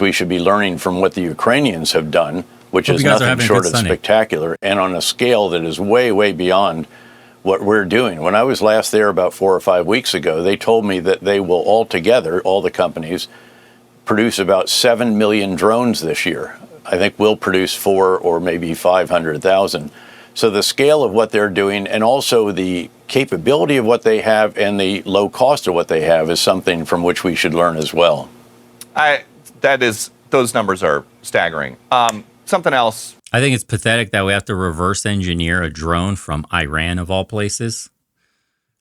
We should be learning from what the Ukrainians have done, which is nothing short of spectacular, and on a scale that is way, way beyond what we're doing. When I was last there about 4 or 5 weeks ago, they told me that they will all together, all the companies, produce about 7 million drones this year. I think we'll produce 4 or maybe 500,000. So the scale of what they're doing and also the capability of what they have and the low cost of what they have is something from which we should learn as well. Those numbers are staggering. Something else. I think it's pathetic that we have to reverse engineer a drone from Iran, of all places.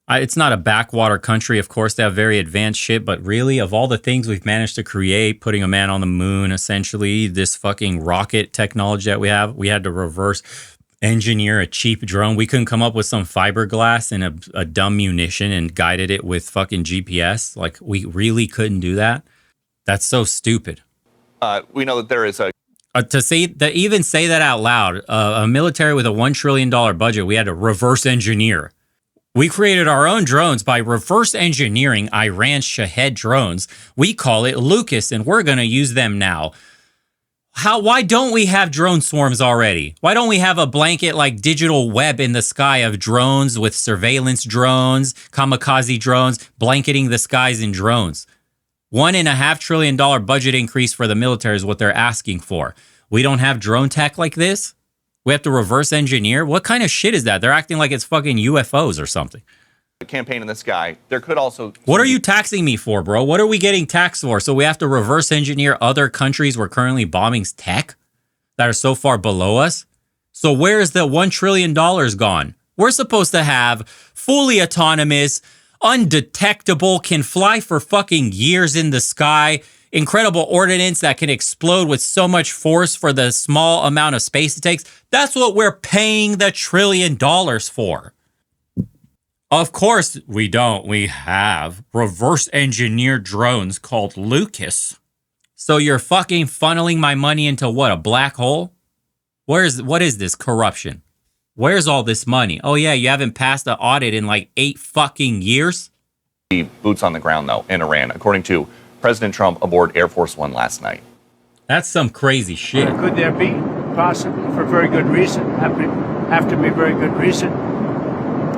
It's not a backwater country. Of course, they have very advanced shit, but really, of all the things we've managed to create, putting a man on the moon, essentially, this fucking rocket technology that we have, we had to reverse engineer a cheap drone. We couldn't come up with some fiberglass and a dumb munition and guided it with fucking GPS. Like, we really couldn't do that. That's so stupid. We know that there is a... even say that out loud, a military with a $1 trillion budget, we had to reverse engineer. We created our own drones by reverse engineering Iran's Shahed drones. We call it Lucas, and we're going to use them now. Why don't we have drone swarms already? Why don't we have a blanket like digital web in the sky of drones with surveillance drones, kamikaze drones, blanketing the skies in drones? $1.5 trillion budget increase for the military is what they're asking for. We don't have drone tech like this? We have to reverse engineer? What kind of shit is that? They're acting like it's fucking UFOs or something. The campaign in the sky. There could also... What are you taxing me for, bro? What are we getting taxed for? So we have to reverse engineer other countries we're currently bombing tech that are so far below us? So where is the $1 trillion gone? We're supposed to have fully autonomous, undetectable, can fly for fucking years in the sky, incredible ordnance that can explode with so much force for the small amount of space it takes. That's what we're paying the $1 trillion for. Of course we don't. We have reverse engineered drones called Lucas. So you're fucking funneling my money into what, a black hole? What is this corruption? Where's all this money? Oh yeah, you haven't passed an audit in like 8 fucking years? The boots on the ground though in Iran, according to President Trump aboard Air Force One last night. That's some crazy shit. Could there be? Possibly, for very good reason. Have to be very good reason.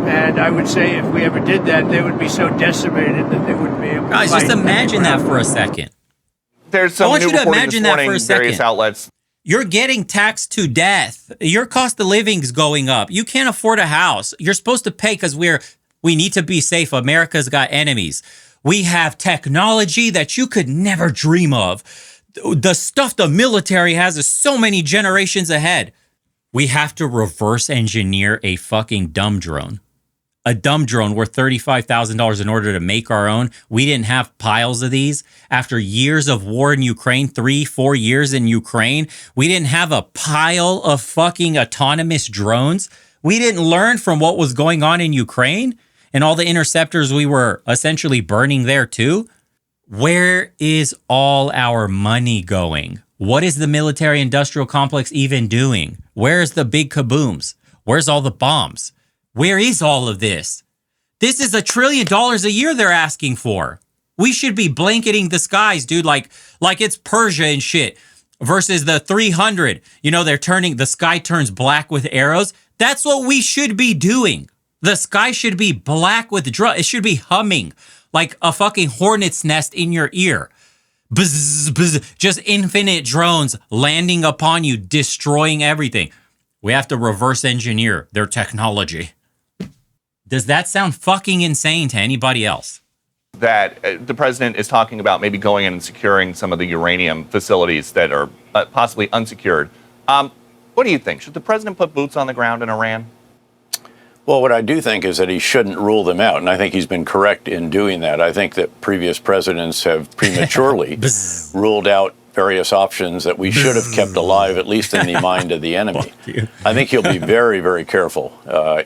And I would say if we ever did that, they would be so decimated that they wouldn't be able to Guys, just imagine that for a second. There's some new reporting this morning, various outlets. You're getting taxed to death. Your cost of living is going up. You can't afford a house. You're supposed to pay because we need to be safe. America's got enemies. We have technology that you could never dream of. The stuff the military has is so many generations ahead. We have to reverse engineer a fucking dumb drone. A dumb drone worth $35,000 in order to make our own. We didn't have piles of these. After years of war in Ukraine, 3-4 years in Ukraine, we didn't have a pile of fucking autonomous drones. We didn't learn from what was going on in Ukraine and all the interceptors we were essentially burning there too. Where is all our money going? What is the military industrial complex even doing? Where's the big kabooms? Where's all the bombs? Where is all of this? This is $1 trillion a year they're asking for. We should be blanketing the skies, dude, like it's Persia and shit. Versus the 300, the sky turns black with arrows. That's what we should be doing. The sky should be black with it should be humming like a fucking hornet's nest in your ear. Buzz, buzz, just infinite drones landing upon you, destroying everything. We have to reverse engineer their technology. Does that sound fucking insane to anybody else? That the president is talking about maybe going in and securing some of the uranium facilities that are possibly unsecured. What do you think? Should the president put boots on the ground in Iran? Well, what I do think is that he shouldn't rule them out, and I think he's been correct in doing that. I think that previous presidents have prematurely ruled out various options that we should have kept alive, at least in the mind of the enemy. I think he'll be very, very careful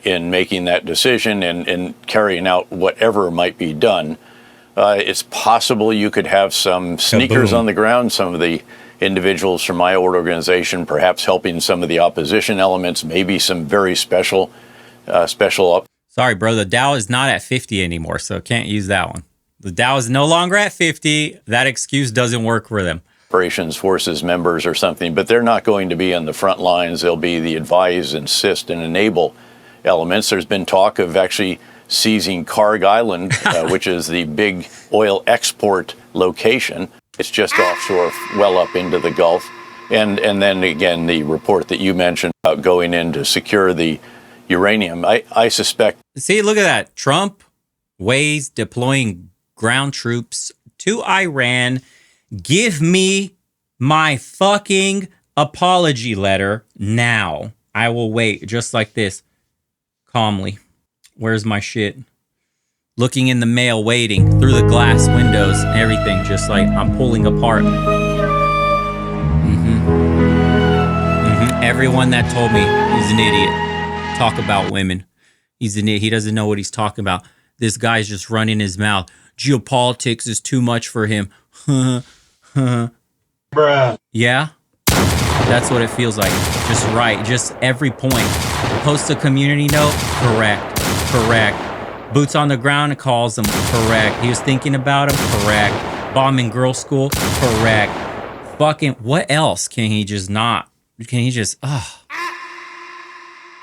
in making that decision and carrying out whatever might be done. It's possible you could have some sneakers on the ground, some of the individuals from my organization perhaps helping some of the opposition elements, maybe some very special Sorry, bro, the Dow is not at 50 anymore, so can't use that one. The Dow is no longer at 50. That excuse doesn't work for them. operations forces members or something, but they're not going to be on the front lines. They'll be the advise, insist, and enable elements. There's been talk of actually seizing Karg Island, which is the big oil export location. It's just offshore, well up into the Gulf. And then again, the report that you mentioned about going in to secure the uranium. I suspect. See, look at that. Trump weighs deploying ground troops to Iran. Give me my fucking apology letter now. I will wait just like this, calmly. Where's my shit? Looking in the mail, waiting through the glass windows, everything, just like I'm pulling apart. Everyone that told me he's an idiot. Talk about women. He's an idiot. He doesn't know what he's talking about. This guy's just running his mouth. Geopolitics is too much for him. Bruh. Yeah, that's what it feels like. Just right. Just every point. Post a community note. Correct. Boots on the ground calls him. Correct. He was thinking about him. Correct. Bombing girls' school. Correct. Fucking what else can he just not? Can he just,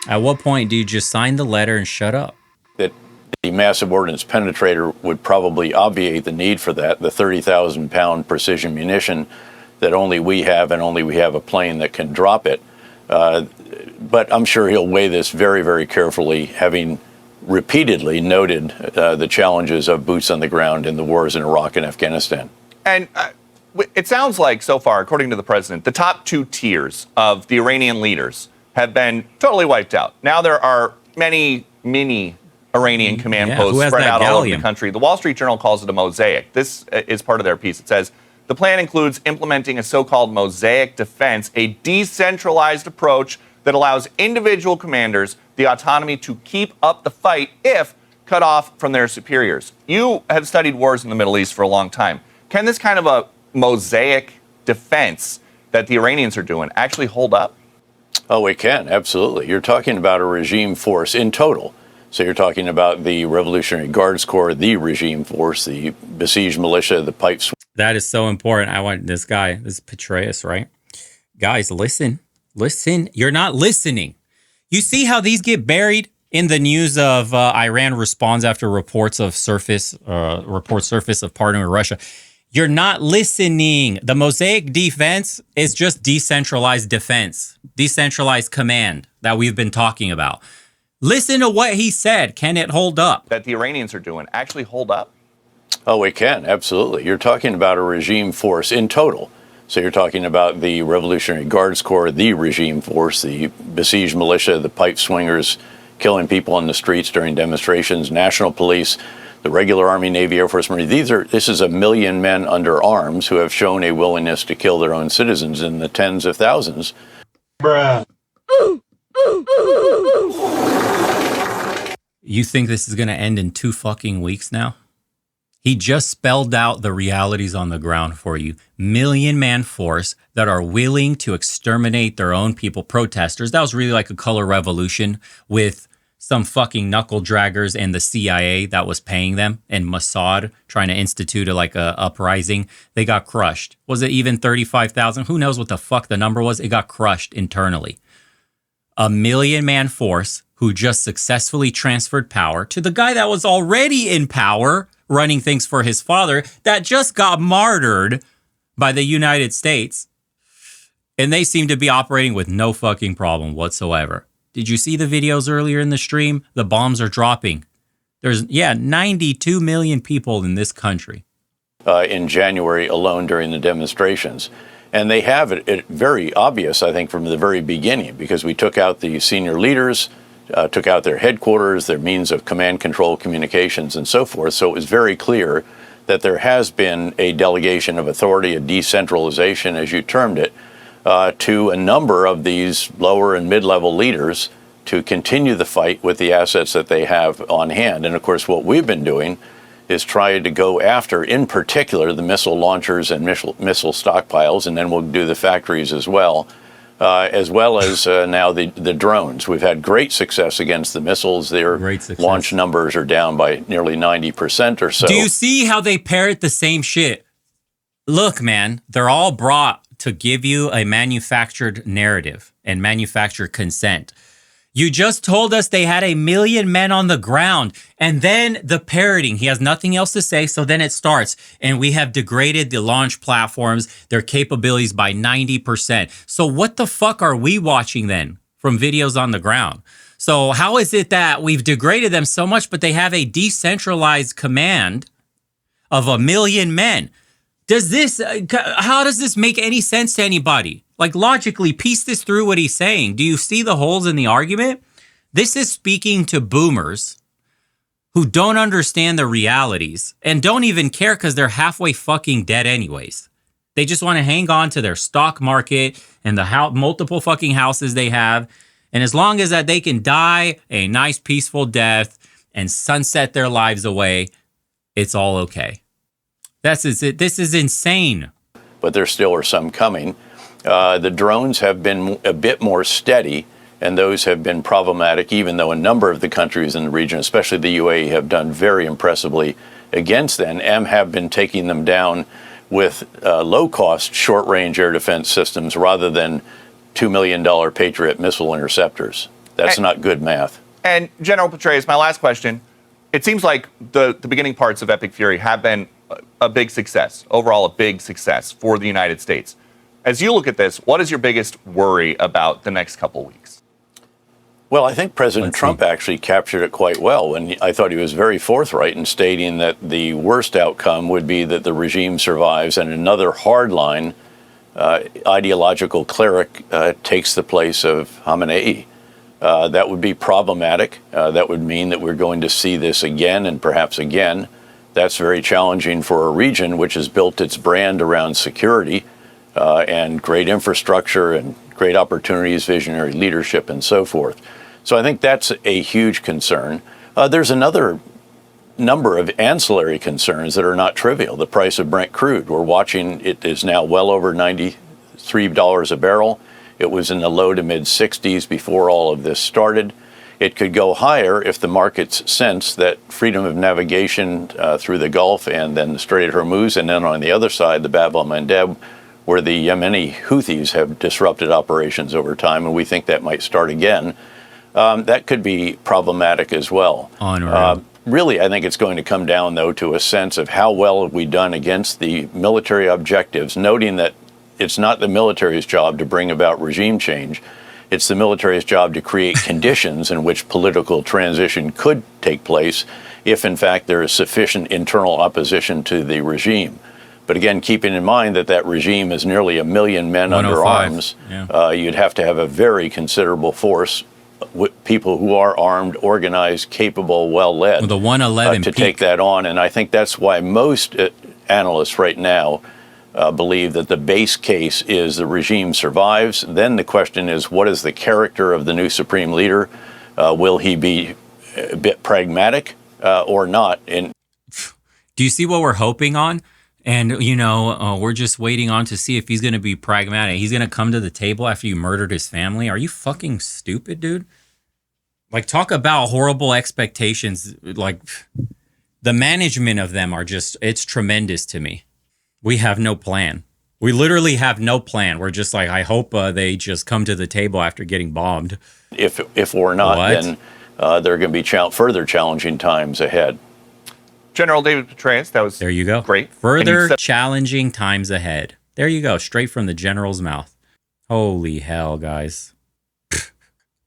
At what point do you just sign the letter and shut up? That the massive ordnance penetrator would probably obviate the need for that, the 30,000-pound precision munition that only we have, and only we have a plane that can drop it. But I'm sure he'll weigh this very, very carefully, having repeatedly noted the challenges of boots on the ground in the wars in Iraq and Afghanistan. And it sounds like so far, according to the president, the top two tiers of the Iranian leaders have been totally wiped out. Now there are many Iranian command posts spread out all over the country. The Wall Street Journal calls it a mosaic. This is part of their piece. It says, the plan includes implementing a so-called mosaic defense, a decentralized approach that allows individual commanders the autonomy to keep up the fight if cut off from their superiors. You have studied wars in the Middle East for a long time. Can this kind of a mosaic defense that the Iranians are doing actually hold up? Oh, it can, absolutely. You're talking about a regime force in total. So you're talking about the Revolutionary Guards Corps, the regime force, the besieged militia, the pipe. That is so important. I want this guy, this is Petraeus, right? Guys, listen. You're not listening. You see how these get buried in the news of Iran responds after reports surface of partnering with Russia. You're not listening. The mosaic defense is just decentralized defense, decentralized command that we've been talking about. Listen to what he said. Can it hold up? That the Iranians are doing actually hold up? Oh, it can, absolutely. You're talking about a regime force in total. So you're talking about the Revolutionary Guards Corps, the regime force, the besieged militia, the pipe swingers killing people on the streets during demonstrations, national police, the regular Army, Navy, Air Force, Marine. This is 1 million men under arms who have shown a willingness to kill their own citizens in the tens of thousands. Bruh. You think this is going to end in 2 fucking weeks now? He just spelled out the realities on the ground for you. 1 million man force that are willing to exterminate their own people, protesters. That was really like a color revolution with some fucking knuckle draggers and the CIA that was paying them, and Mossad trying to institute a uprising. They got crushed. Was it even 35,000? Who knows what the fuck the number was? It got crushed internally. 1 million man force who just successfully transferred power to the guy that was already in power, running things for his father, that just got martyred by the United States. And they seem to be operating with no fucking problem whatsoever. Did you see the videos earlier in the stream? The bombs are dropping. There's, 92 million people in this country. In January alone during the demonstrations. And they have it very obvious, I think, from the very beginning, because we took out the senior leaders, took out their headquarters, their means of command, control, communications, and so forth. So it was very clear that there has been a delegation of authority, a decentralization, as you termed it, to a number of these lower and mid-level leaders to continue the fight with the assets that they have on hand. And of course, what we've been doing is trying to go after, in particular, the missile launchers and missile stockpiles, and then we'll do the factories as well as now the drones. We've had great success against the missiles. Their launch numbers are down by nearly 90% or so. Do you see how they parrot the same shit? Look, man, they're all brought to give you a manufactured narrative and manufactured consent. You just told us they had 1 million men on the ground, and then the parroting. He has nothing else to say, so then it starts. And we have degraded the launch platforms, their capabilities by 90%. So what the fuck are we watching then from videos on the ground? So how is it that we've degraded them so much, but they have a decentralized command of 1 million men? How does this make any sense to anybody? Like, logically, piece this through what he's saying. Do you see the holes in the argument? This is speaking to boomers who don't understand the realities and don't even care because they're halfway fucking dead anyways. They just want to hang on to their stock market and the multiple fucking houses they have. And as long as that they can die a nice, peaceful death and sunset their lives away, it's all okay. This is insane. But there still are some coming. The drones have been a bit more steady, and those have been problematic, even though a number of the countries in the region, especially the UAE, have done very impressively against them and have been taking them down with low-cost, short-range air defense systems rather than $2 million Patriot missile interceptors. That's not good math. And General Petraeus, my last question. It seems like the beginning parts of Epic Fury have been a big success, overall a big success for the United States. As you look at this, what is your biggest worry about the next couple weeks? Well, I think President Trump actually captured it quite well. And I thought he was very forthright in stating that the worst outcome would be that the regime survives and another hardline ideological cleric takes the place of Khamenei. That would be problematic. That would mean that we're going to see this again and perhaps again. That's very challenging for a region which has built its brand around security and great infrastructure and great opportunities, visionary leadership, and so forth. So I think that's a huge concern. There's another number of ancillary concerns that are not trivial. The price of Brent crude. We're watching it is now well over $93 a barrel. It was in the low to mid 60s before all of this started. It could go higher if the markets sense that freedom of navigation through the Gulf and then the Strait of Hormuz, and then on the other side, the Bab el-Mandeb, where the Yemeni Houthis have disrupted operations over time, and we think that might start again. That could be problematic as well. Really, I think it's going to come down, though, to a sense of how well have we done against the military objectives, noting that it's not the military's job to bring about regime change. It's the military's job to create conditions in which political transition could take place if, in fact, there is sufficient internal opposition to the regime. But again, keeping in mind that that regime is nearly 1 million men under arms, you'd have to have a very considerable force, people who are armed, organized, capable, well-led, the 111 to take that on. And I think that's why most analysts right now believe that the base case is the regime survives. Then the question is, what is the character of the new supreme leader? Will he be a bit pragmatic or not? And do you see what we're hoping on? And, we're just waiting on to see if he's going to be pragmatic. He's going to come to the table after you murdered his family. Are you fucking stupid, dude? Like, talk about horrible expectations. Like, the management of them are just, it's tremendous to me. We have no plan. We literally have no plan. We're just like, I hope they just come to the table after getting bombed. If we're not, then there are going to be further challenging times ahead. General David Petraeus, that was there you go. Great. Further challenging times ahead. There you go. Straight from the general's mouth. Holy hell, guys.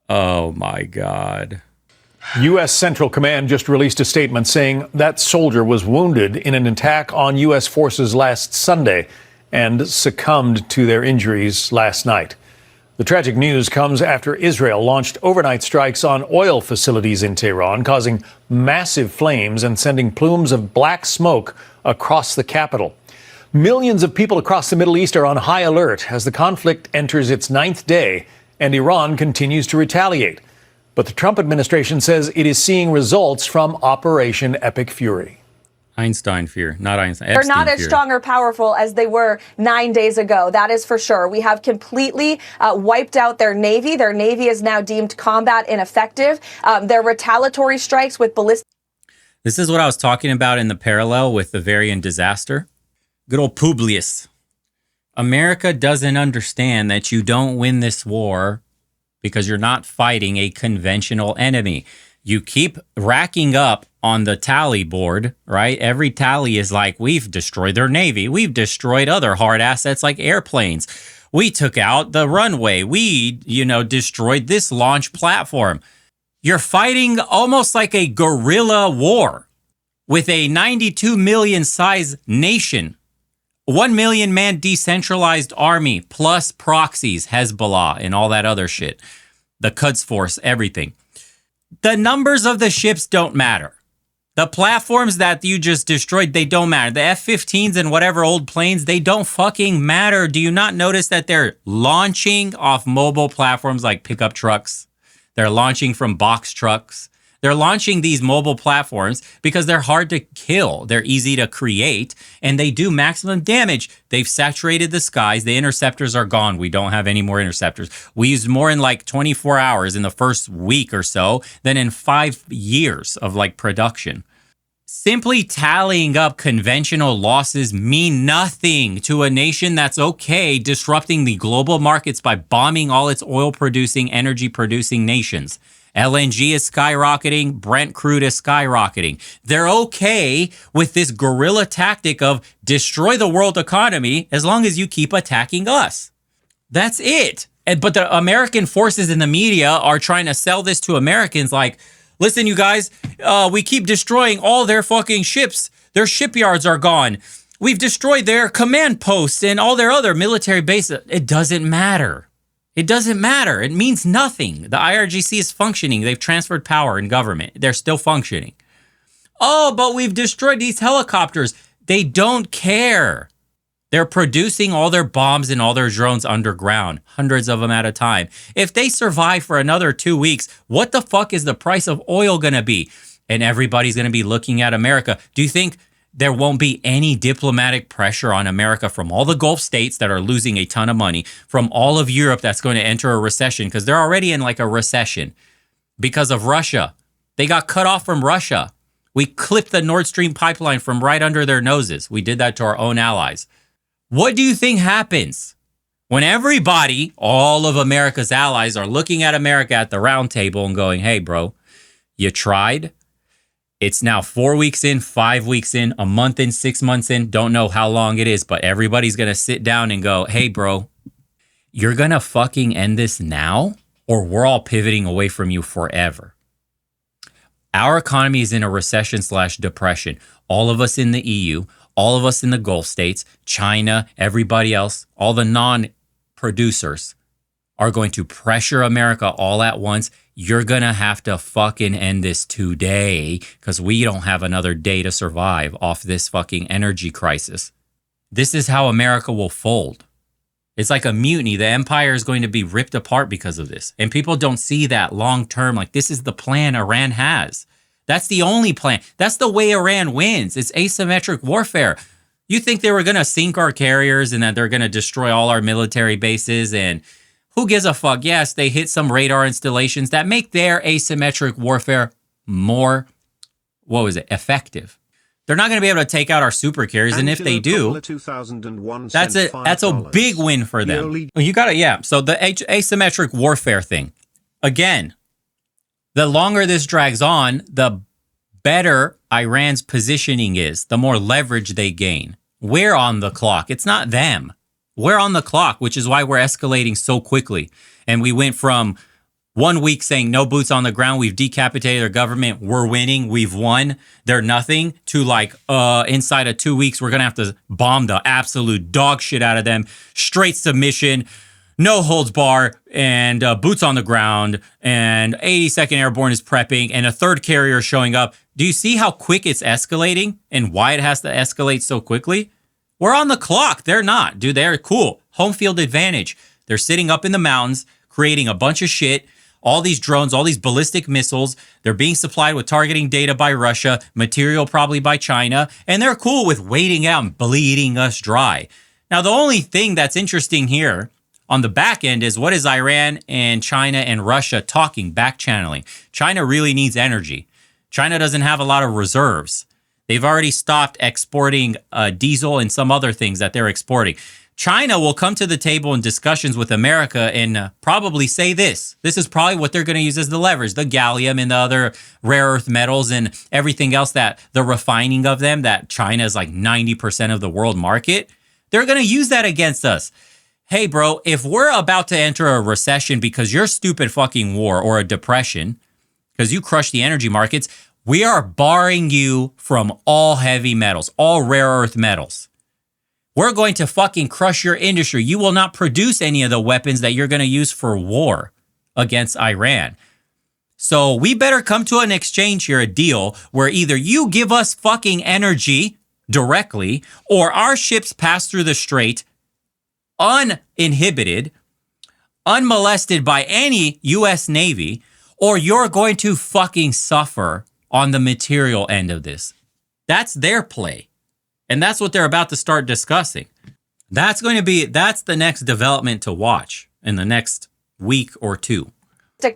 Oh, my God. U.S. Central Command just released a statement saying that soldier was wounded in an attack on U.S. forces last Sunday and succumbed to their injuries last night. The tragic news comes after Israel launched overnight strikes on oil facilities in Tehran, causing massive flames and sending plumes of black smoke across the capital. Millions of people across the Middle East are on high alert as the conflict enters its 9th day and Iran continues to retaliate. But the Trump administration says it is seeing results from Operation Epic Fury. Einstein fear, not Einstein. They're not as strong or powerful as they were 9 days ago. That is for sure. We have completely wiped out their Navy. Their Navy is now deemed combat ineffective. Their retaliatory strikes with ballistic. This is what I was talking about in the parallel with the Varian disaster. Good old Publius. America doesn't understand that you don't win this war because you're not fighting a conventional enemy. You keep racking up on the tally board, right? Every tally is like, we've destroyed their navy. We've destroyed other hard assets like airplanes. We took out the runway. We, destroyed this launch platform. You're fighting almost like a guerrilla war with a 92 million size nation. 1 million man decentralized army plus proxies, Hezbollah, and all that other shit. The Quds Force, everything. The numbers of the ships don't matter. The platforms that you just destroyed, they don't matter. The F-15s and whatever old planes, they don't fucking matter. Do you not notice that they're launching off mobile platforms like pickup trucks? They're launching from box trucks. They're launching these mobile platforms because they're hard to kill. They're easy to create, and they do maximum damage. They've saturated the skies. The interceptors are gone. We don't have any more interceptors. We used more in like 24 hours in the first week or so than in 5 years of like production. Simply tallying up conventional losses mean nothing to a nation that's okay disrupting the global markets by bombing all its oil-producing, energy-producing nations. LNG is skyrocketing. Brent crude is skyrocketing. They're okay with this guerrilla tactic of destroy the world economy as long as you keep attacking us. That's it. But the American forces in the media are trying to sell this to Americans like, listen, you guys, we keep destroying all their fucking ships. Their shipyards are gone. We've destroyed their command posts and all their other military bases. It doesn't matter. It doesn't matter. It means nothing. The IRGC is functioning. They've transferred power in government. They're still functioning. Oh, but we've destroyed these helicopters. They don't care. They're producing all their bombs and all their drones underground, hundreds of them at a time. If they survive for another 2 weeks, what the fuck is the price of oil going to be? And everybody's going to be looking at America. Do you think there won't be any diplomatic pressure on America from all the Gulf states that are losing a ton of money, from all of Europe that's going to enter a recession because they're already in like a recession because of Russia? They got cut off from Russia. We clipped the Nord Stream pipeline from right under their noses. We did that to our own allies. What do you think happens when everybody, all of America's allies, are looking at America at the round table and going, hey, bro, you tried? It's now 4 weeks in, 5 weeks in, a month in, 6 months in. Don't know how long it is, but everybody's going to sit down and go, hey, bro, you're going to fucking end this now, or we're all pivoting away from you forever. Our economy is in a recession/depression. All of us in the EU, all of us in the Gulf states, China, everybody else, all the non-producers are going to pressure America all at once. You're going to have to fucking end this today because we don't have another day to survive off this fucking energy crisis. This is how America will fold. It's like a mutiny. The empire is going to be ripped apart because of this. And people don't see that long term. Like, this is the plan Iran has. That's the only plan. That's the way Iran wins. It's asymmetric warfare. You think they were going to sink our carriers and that they're going to destroy all our military bases and who gives a fuck? Yes, they hit some radar installations that make their asymmetric warfare more, effective. They're not going to be able to take out our super carriers, and if they do, that's a big win for them. You got it, yeah. So the asymmetric warfare thing, again, the longer this drags on, the better Iran's positioning is, the more leverage they gain. We're on the clock. It's not them. We're on the clock, which is why we're escalating so quickly. And we went from 1 week saying no boots on the ground, we've decapitated their government, we're winning, we've won, they're nothing, to like inside of 2 weeks, we're going to have to bomb the absolute dog shit out of them, straight submission, no holds bar, and boots on the ground, and 82nd Airborne is prepping, and a third carrier showing up. Do you see how quick it's escalating and why it has to escalate so quickly? We're on the clock. They're not, dude. They're cool. Home field advantage. They're sitting up in the mountains, creating a bunch of shit. All these drones, all these ballistic missiles. They're being supplied with targeting data by Russia, material probably by China, and they're cool with waiting out and bleeding us dry. Now, the only thing that's interesting here on the back end is what is Iran and China and Russia talking, back channeling. China really needs energy. China doesn't have a lot of reserves. They've already stopped exporting diesel and some other things that they're exporting. China will come to the table in discussions with America and probably say this. This is probably what they're going to use as the leverage, the gallium and the other rare earth metals and everything else, that the refining of them, that China is like 90% of the world market. They're going to use that against us. Hey, bro, if we're about to enter a recession because your stupid fucking war, or a depression because you crushed the energy markets, we are barring you from all heavy metals, all rare earth metals. We're going to fucking crush your industry. You will not produce any of the weapons that you're going to use for war against Iran. So we better come to an exchange here, a deal where either you give us fucking energy directly, or our ships pass through the strait uninhibited, unmolested by any U.S. Navy, or you're going to fucking suffer on the material end of this. That's their play. And that's what they're about to start discussing. That's the next development to watch in the next week or two.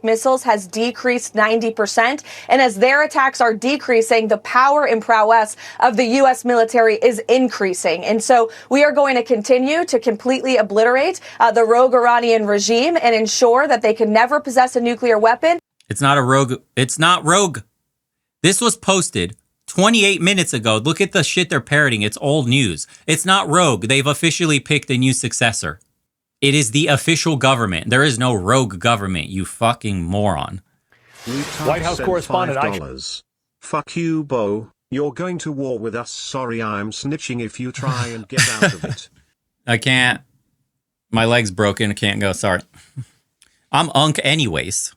Missiles has decreased 90%. And as their attacks are decreasing, the power and prowess of the U.S. military is increasing. And so we are going to continue to completely obliterate the rogue Iranian regime and ensure that they can never possess a nuclear weapon. It's not a rogue. It's not rogue. This was posted 28 minutes ago. Look at the shit they're parroting. It's old news. It's not rogue. They've officially picked a new successor. It is the official government. There is no rogue government, you fucking moron. White House correspondent $5. Fuck you, Bo. You're going to war with us. Sorry, I'm snitching if you try and get out of it. I can't. My leg's broken. I can't go. Sorry. I'm unk anyways.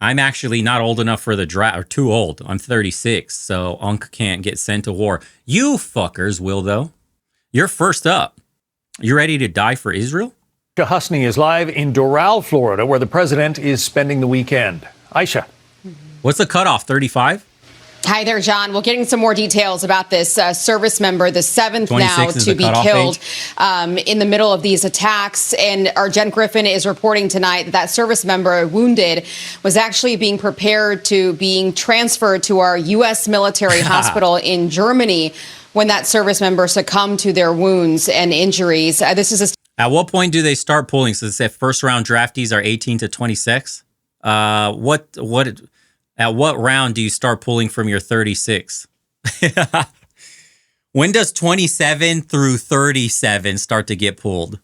I'm actually not old enough for the draft, or too old. I'm 36, so unk can't get sent to war. You fuckers will, though. You're first up. You ready to die for Israel? Aisha Husney is live in Doral, Florida, where the president is spending the weekend. Aisha. What's the cutoff, 35? Hi there, John. Well, getting some more details about this service member, the seventh now to be killed in the middle of these attacks. And our Jen Griffin is reporting tonight that that service member, wounded, was actually being prepared to being transferred to our U.S. military hospital in Germany when that service member succumbed to their wounds and injuries. This is At what point do they start pulling? So say first round draftees are 18 to 26. At what round do you start pulling from your 36? When does 27 through 37 start to get pulled?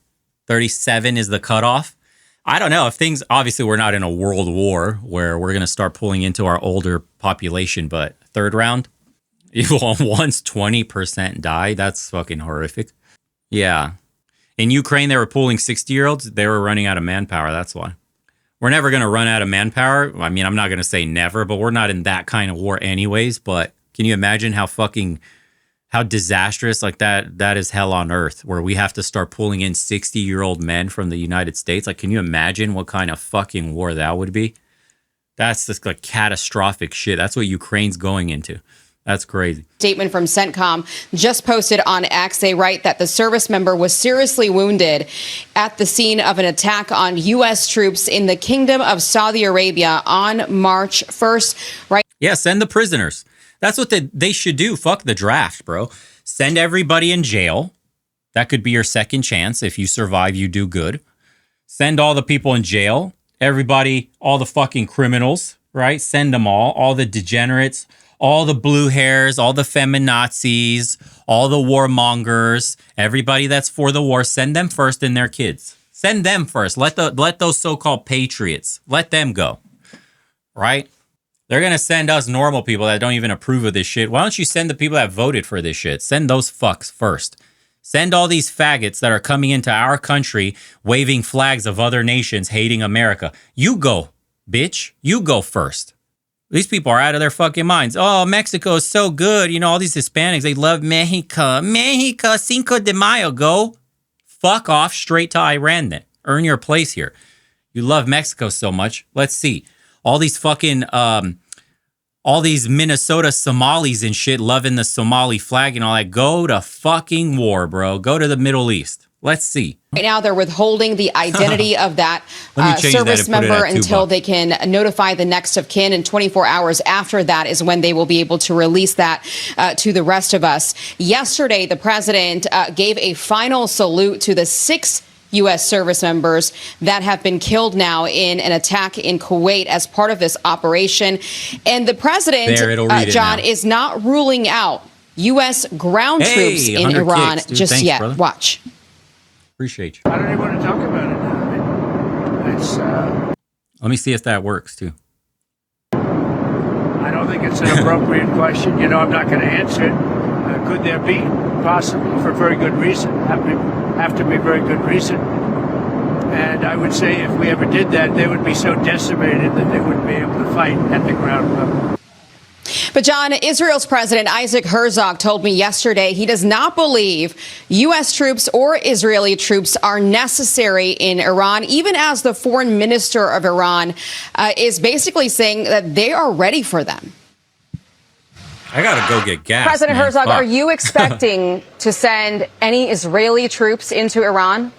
37 is the cutoff? I don't know. If things, obviously we're not in a world war where we're going to start pulling into our older population, but third round? Once 20% die, that's fucking horrific. Yeah. In Ukraine, they were pulling 60-year-olds. They were running out of manpower. That's why. We're never going to run out of manpower. I mean, I'm not going to say never, but we're not in that kind of war anyways. But can you imagine how disastrous like that is hell on earth, where we have to start pulling in 60-year-old men from the United States? Like, can you imagine what kind of fucking war that would be? That's just like catastrophic shit. That's what Ukraine's going into. That's crazy. Statement from CENTCOM just posted on X. They write that the service member was seriously wounded at the scene of an attack on U.S. troops in the Kingdom of Saudi Arabia on March 1st. Right? Yeah, send the prisoners. That's what they should do. Fuck the draft, bro. Send everybody in jail. That could be your second chance. If you survive, you do good. Send all the people in jail. Everybody, all the fucking criminals, right? Send them all the degenerates, all the blue hairs, all the feminazis, all the warmongers, everybody that's for the war, send them first and their kids. Send them first. Let those so-called patriots, let them go, right? They're going to send us normal people that don't even approve of this shit. Why don't you send the people that voted for this shit? Send those fucks first. Send all these faggots that are coming into our country, waving flags of other nations, hating America. You go, bitch. You go first. These people are out of their fucking minds. Oh, Mexico is so good. You know, all these Hispanics, they love Mexico. Mexico, Cinco de Mayo. Go fuck off straight to Iran then. Earn your place here. You love Mexico so much. Let's see. All these fucking, all these Minnesota Somalis and shit loving the Somali flag and all that. Go to fucking war, bro. Go to the Middle East. Let's see. Right now, they're withholding the identity of that Let me change that service and put it member at until $2. they can notify the next of kin. And 24 hours after that is when they will be able to release that to the rest of us. Yesterday, the president gave a final salute to the 6 U.S. service members that have been killed now in an attack in Kuwait as part of this operation. And the president, John, is not ruling out U.S. ground troops in Iran just yet. Brother. Watch. Appreciate you. I don't even want to talk about it now. It's, let me see if that works, too. I don't think it's an appropriate question. You know, I'm not going to answer it. Could there be? Possible, for very good reason. Have to be very good reason. And I would say if we ever did that, they would be so decimated that they wouldn't be able to fight at the ground level. But, John, Israel's President Isaac Herzog told me yesterday he does not believe U.S. troops or Israeli troops are necessary in Iran, even as the foreign minister of Iran is basically saying that they are ready for them. I got to go get gas. President Herzog, are you expecting to send any Israeli troops into Iran?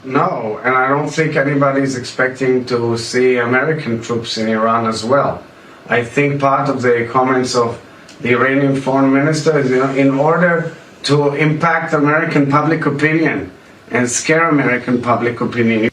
No, and I don't think anybody's expecting to see American troops in Iran as well. I think part of the comments of the Iranian foreign minister is, in order to impact American public opinion and scare American public opinion.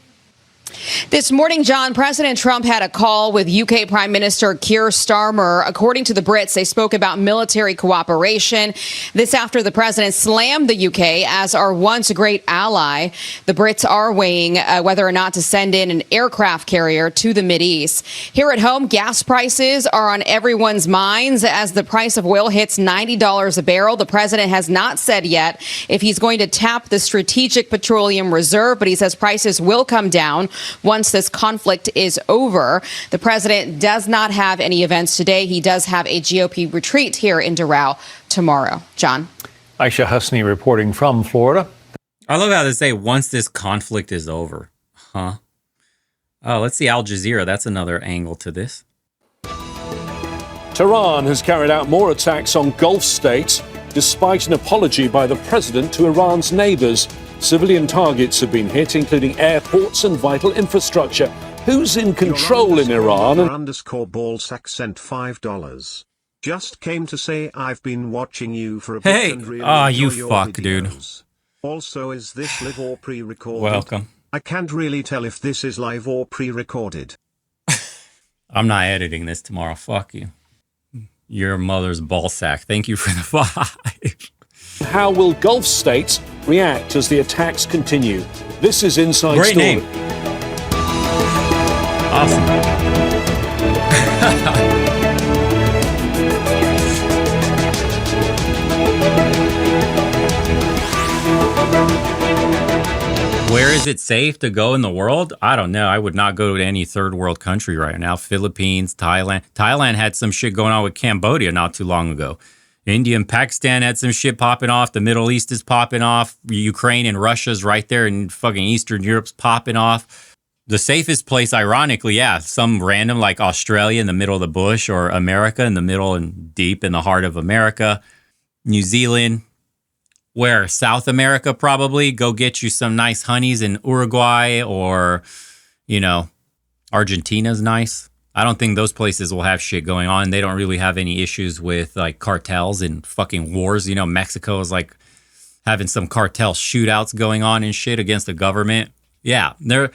This morning, John, President Trump had a call with UK Prime Minister Keir Starmer. According to the Brits, they spoke about military cooperation. This after the president slammed the UK as our once great ally. The Brits are weighing whether or not to send in an aircraft carrier to the Mideast. Here at home, gas prices are on everyone's minds as the price of oil hits $90 a barrel. The president has not said yet if he's going to tap the Strategic Petroleum Reserve, but he says prices will come down once this conflict is over. The president does not have any events today. He does have a GOP retreat here in Doral tomorrow. John. Aisha Husni reporting from Florida. I love how they say once this conflict is over. Huh? Oh, let's see Al Jazeera. That's another angle to this. Tehran has carried out more attacks on Gulf states despite an apology by the president to Iran's neighbors. Civilian targets have been hit, including airports and vital infrastructure. Who's in control in Iran? Underscore ballsack sent $5. Just came to say I've been watching you for a bit. Hey, and really you enjoy your fuck, dude. videos. Also, is this live or pre-recorded? Welcome. I can't really tell if this is live or pre-recorded. I'm not editing this tomorrow. Fuck you. Your mother's ballsack. Thank you for the 5. How will Gulf states react as the attacks continue? This is Inside Great Story. name. Awesome. Where is it safe to go in the world? I don't know. I would not go to any third world country right now. Philippines, Thailand. Thailand had some shit going on with Cambodia not too long ago. India and Pakistan had some shit popping off. The Middle East is popping off. Ukraine and Russia's right there, and fucking Eastern Europe's popping off. The safest place, ironically, yeah, some random like Australia in the middle of the bush, or America in the middle and deep in the heart of America. New Zealand. Where? South America, probably. Go get you some nice honeys in Uruguay, or, Argentina's nice. I don't think those places will have shit going on. They don't really have any issues with like cartels and fucking wars. Mexico is like having some cartel shootouts going on and shit against the government. Yeah, there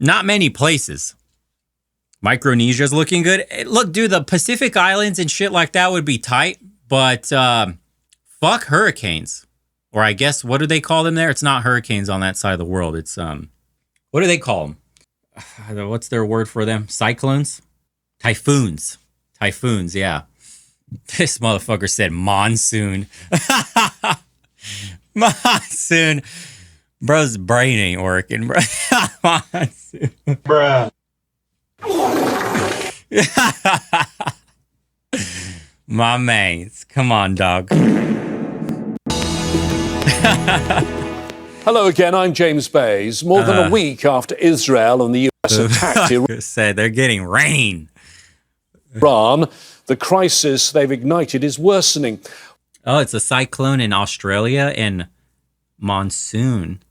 not many places. Micronesia's looking good. Look, dude, the Pacific Islands and shit like that would be tight, but fuck hurricanes. Or I guess, what do they call them there? It's not hurricanes on that side of the world. It's what do they call them? What's their word for them? Cyclones? Typhoons. Typhoons, yeah. This motherfucker said monsoon. Monsoon. Bro's brain ain't working, bro. Monsoon. Bruh. My mates. Come on, dog. Hello again, I'm James Bays. More than a week after Israel and the US attacked said they're getting rain. Iran, the crisis they've ignited is worsening. Oh, it's a cyclone in Australia, and Monsoon.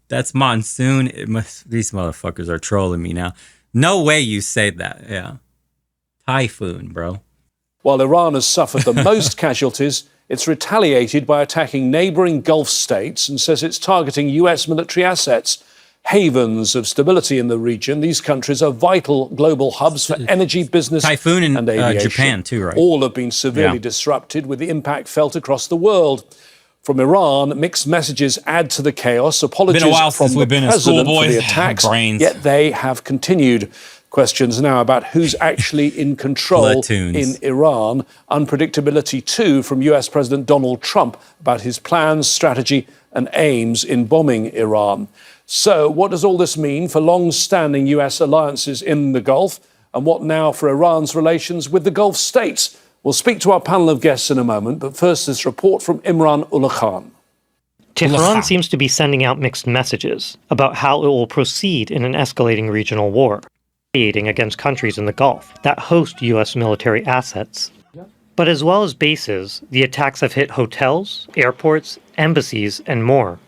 That's monsoon. These motherfuckers are trolling me now. No way you say that. Yeah. Typhoon, bro. While Iran has suffered the most casualties, it's retaliated by attacking neighbouring Gulf states and says it's targeting US military assets, havens of stability in the region. These countries are vital global hubs for energy, business, Typhoon in and aviation. Japan too, right? All have been severely disrupted, with the impact felt across the world. From Iran, mixed messages add to the chaos. Apologies been a while from since the we've been in president school, for the boys. attacks, Brains. yet they have continued. Questions now about who's actually in control Platoons. in Iran. Unpredictability, too, from US President Donald Trump about his plans, strategy, and aims in bombing Iran. So, what does all this mean for long-standing US alliances in the Gulf? And what now for Iran's relations with the Gulf states? We'll speak to our panel of guests in a moment, but first this report from Imran Ullah Khan. Tehran seems to be sending out mixed messages about how it will proceed in an escalating regional war, retaliating against countries in the Gulf that host U.S. military assets. But as well as bases, the attacks have hit hotels, airports, embassies, and more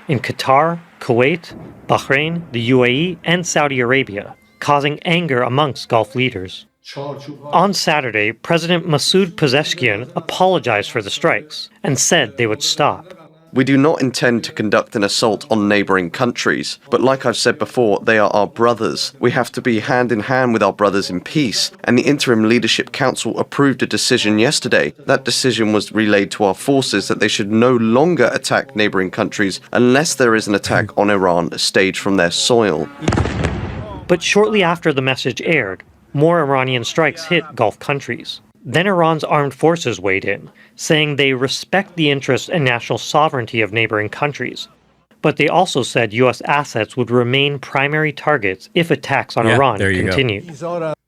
in Qatar, Kuwait, Bahrain, the UAE, and Saudi Arabia, causing anger amongst Gulf leaders. On Saturday, President Masoud Pezeshkian apologized for the strikes and said they would stop. We do not intend to conduct an assault on neighbouring countries, but like I've said before, they are our brothers. We have to be hand in hand with our brothers in peace, and the Interim Leadership Council approved a decision yesterday. That decision was relayed to our forces that they should no longer attack neighbouring countries unless there is an attack on Iran staged from their soil. But shortly after the message aired, more Iranian strikes hit Gulf countries. Then Iran's armed forces weighed in, saying they respect the interests and national sovereignty of neighboring countries. But they also said U.S. assets would remain primary targets if attacks on Iran continued.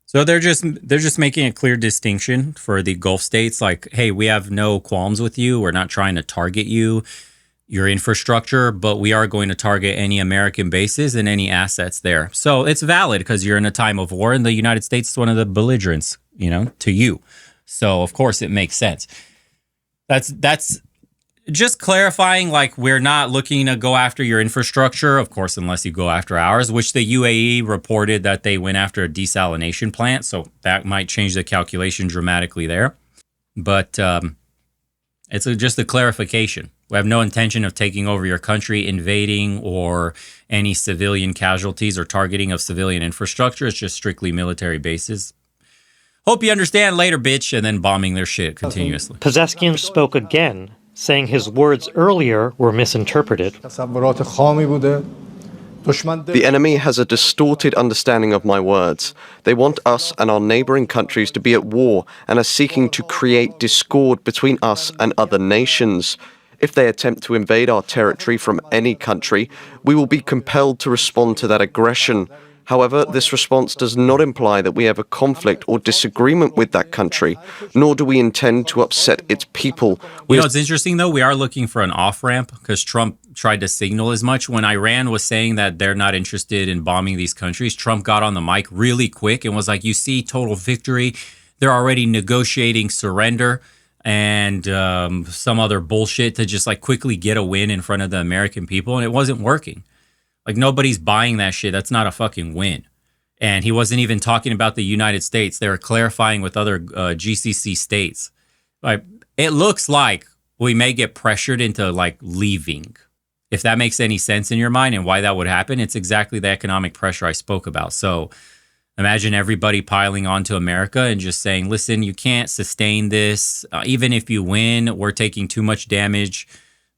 So they're just making a clear distinction for the Gulf states, like, hey, we have no qualms with you. We're not trying to target you, your infrastructure, but we are going to target any American bases and any assets there. So it's valid because you're in a time of war, and the United States is one of the belligerents, to you. So of course it makes sense. That's just clarifying, like, we're not looking to go after your infrastructure, of course, unless you go after ours, which the UAE reported that they went after a desalination plant. So that might change the calculation dramatically there. But it's just a clarification. We have no intention of taking over your country, invading, or any civilian casualties or targeting of civilian infrastructure. It's just strictly military bases. Hope you understand later, bitch, and then bombing their shit continuously. Pezeshkian spoke again, saying his words earlier were misinterpreted. The enemy has a distorted understanding of my words. They want us and our neighbouring countries to be at war and are seeking to create discord between us and other nations. If they attempt to invade our territory from any country, we will be compelled to respond to that aggression. However, this response does not imply that we have a conflict or disagreement with that country, nor do we intend to upset its people. It's interesting, though. We are looking for an off-ramp because Trump tried to signal as much. When Iran was saying that they're not interested in bombing these countries, Trump got on the mic really quick and was like, you see, total victory. They're already negotiating surrender and some other bullshit to just like quickly get a win in front of the American people. And it wasn't working. Like, nobody's buying that shit. That's not a fucking win. And he wasn't even talking about the United States. They were clarifying with other GCC states. Like, it looks like we may get pressured into like leaving. If that makes any sense in your mind and why that would happen, it's exactly the economic pressure I spoke about. So imagine everybody piling onto America and just saying, listen, you can't sustain this. Even if you win, we're taking too much damage.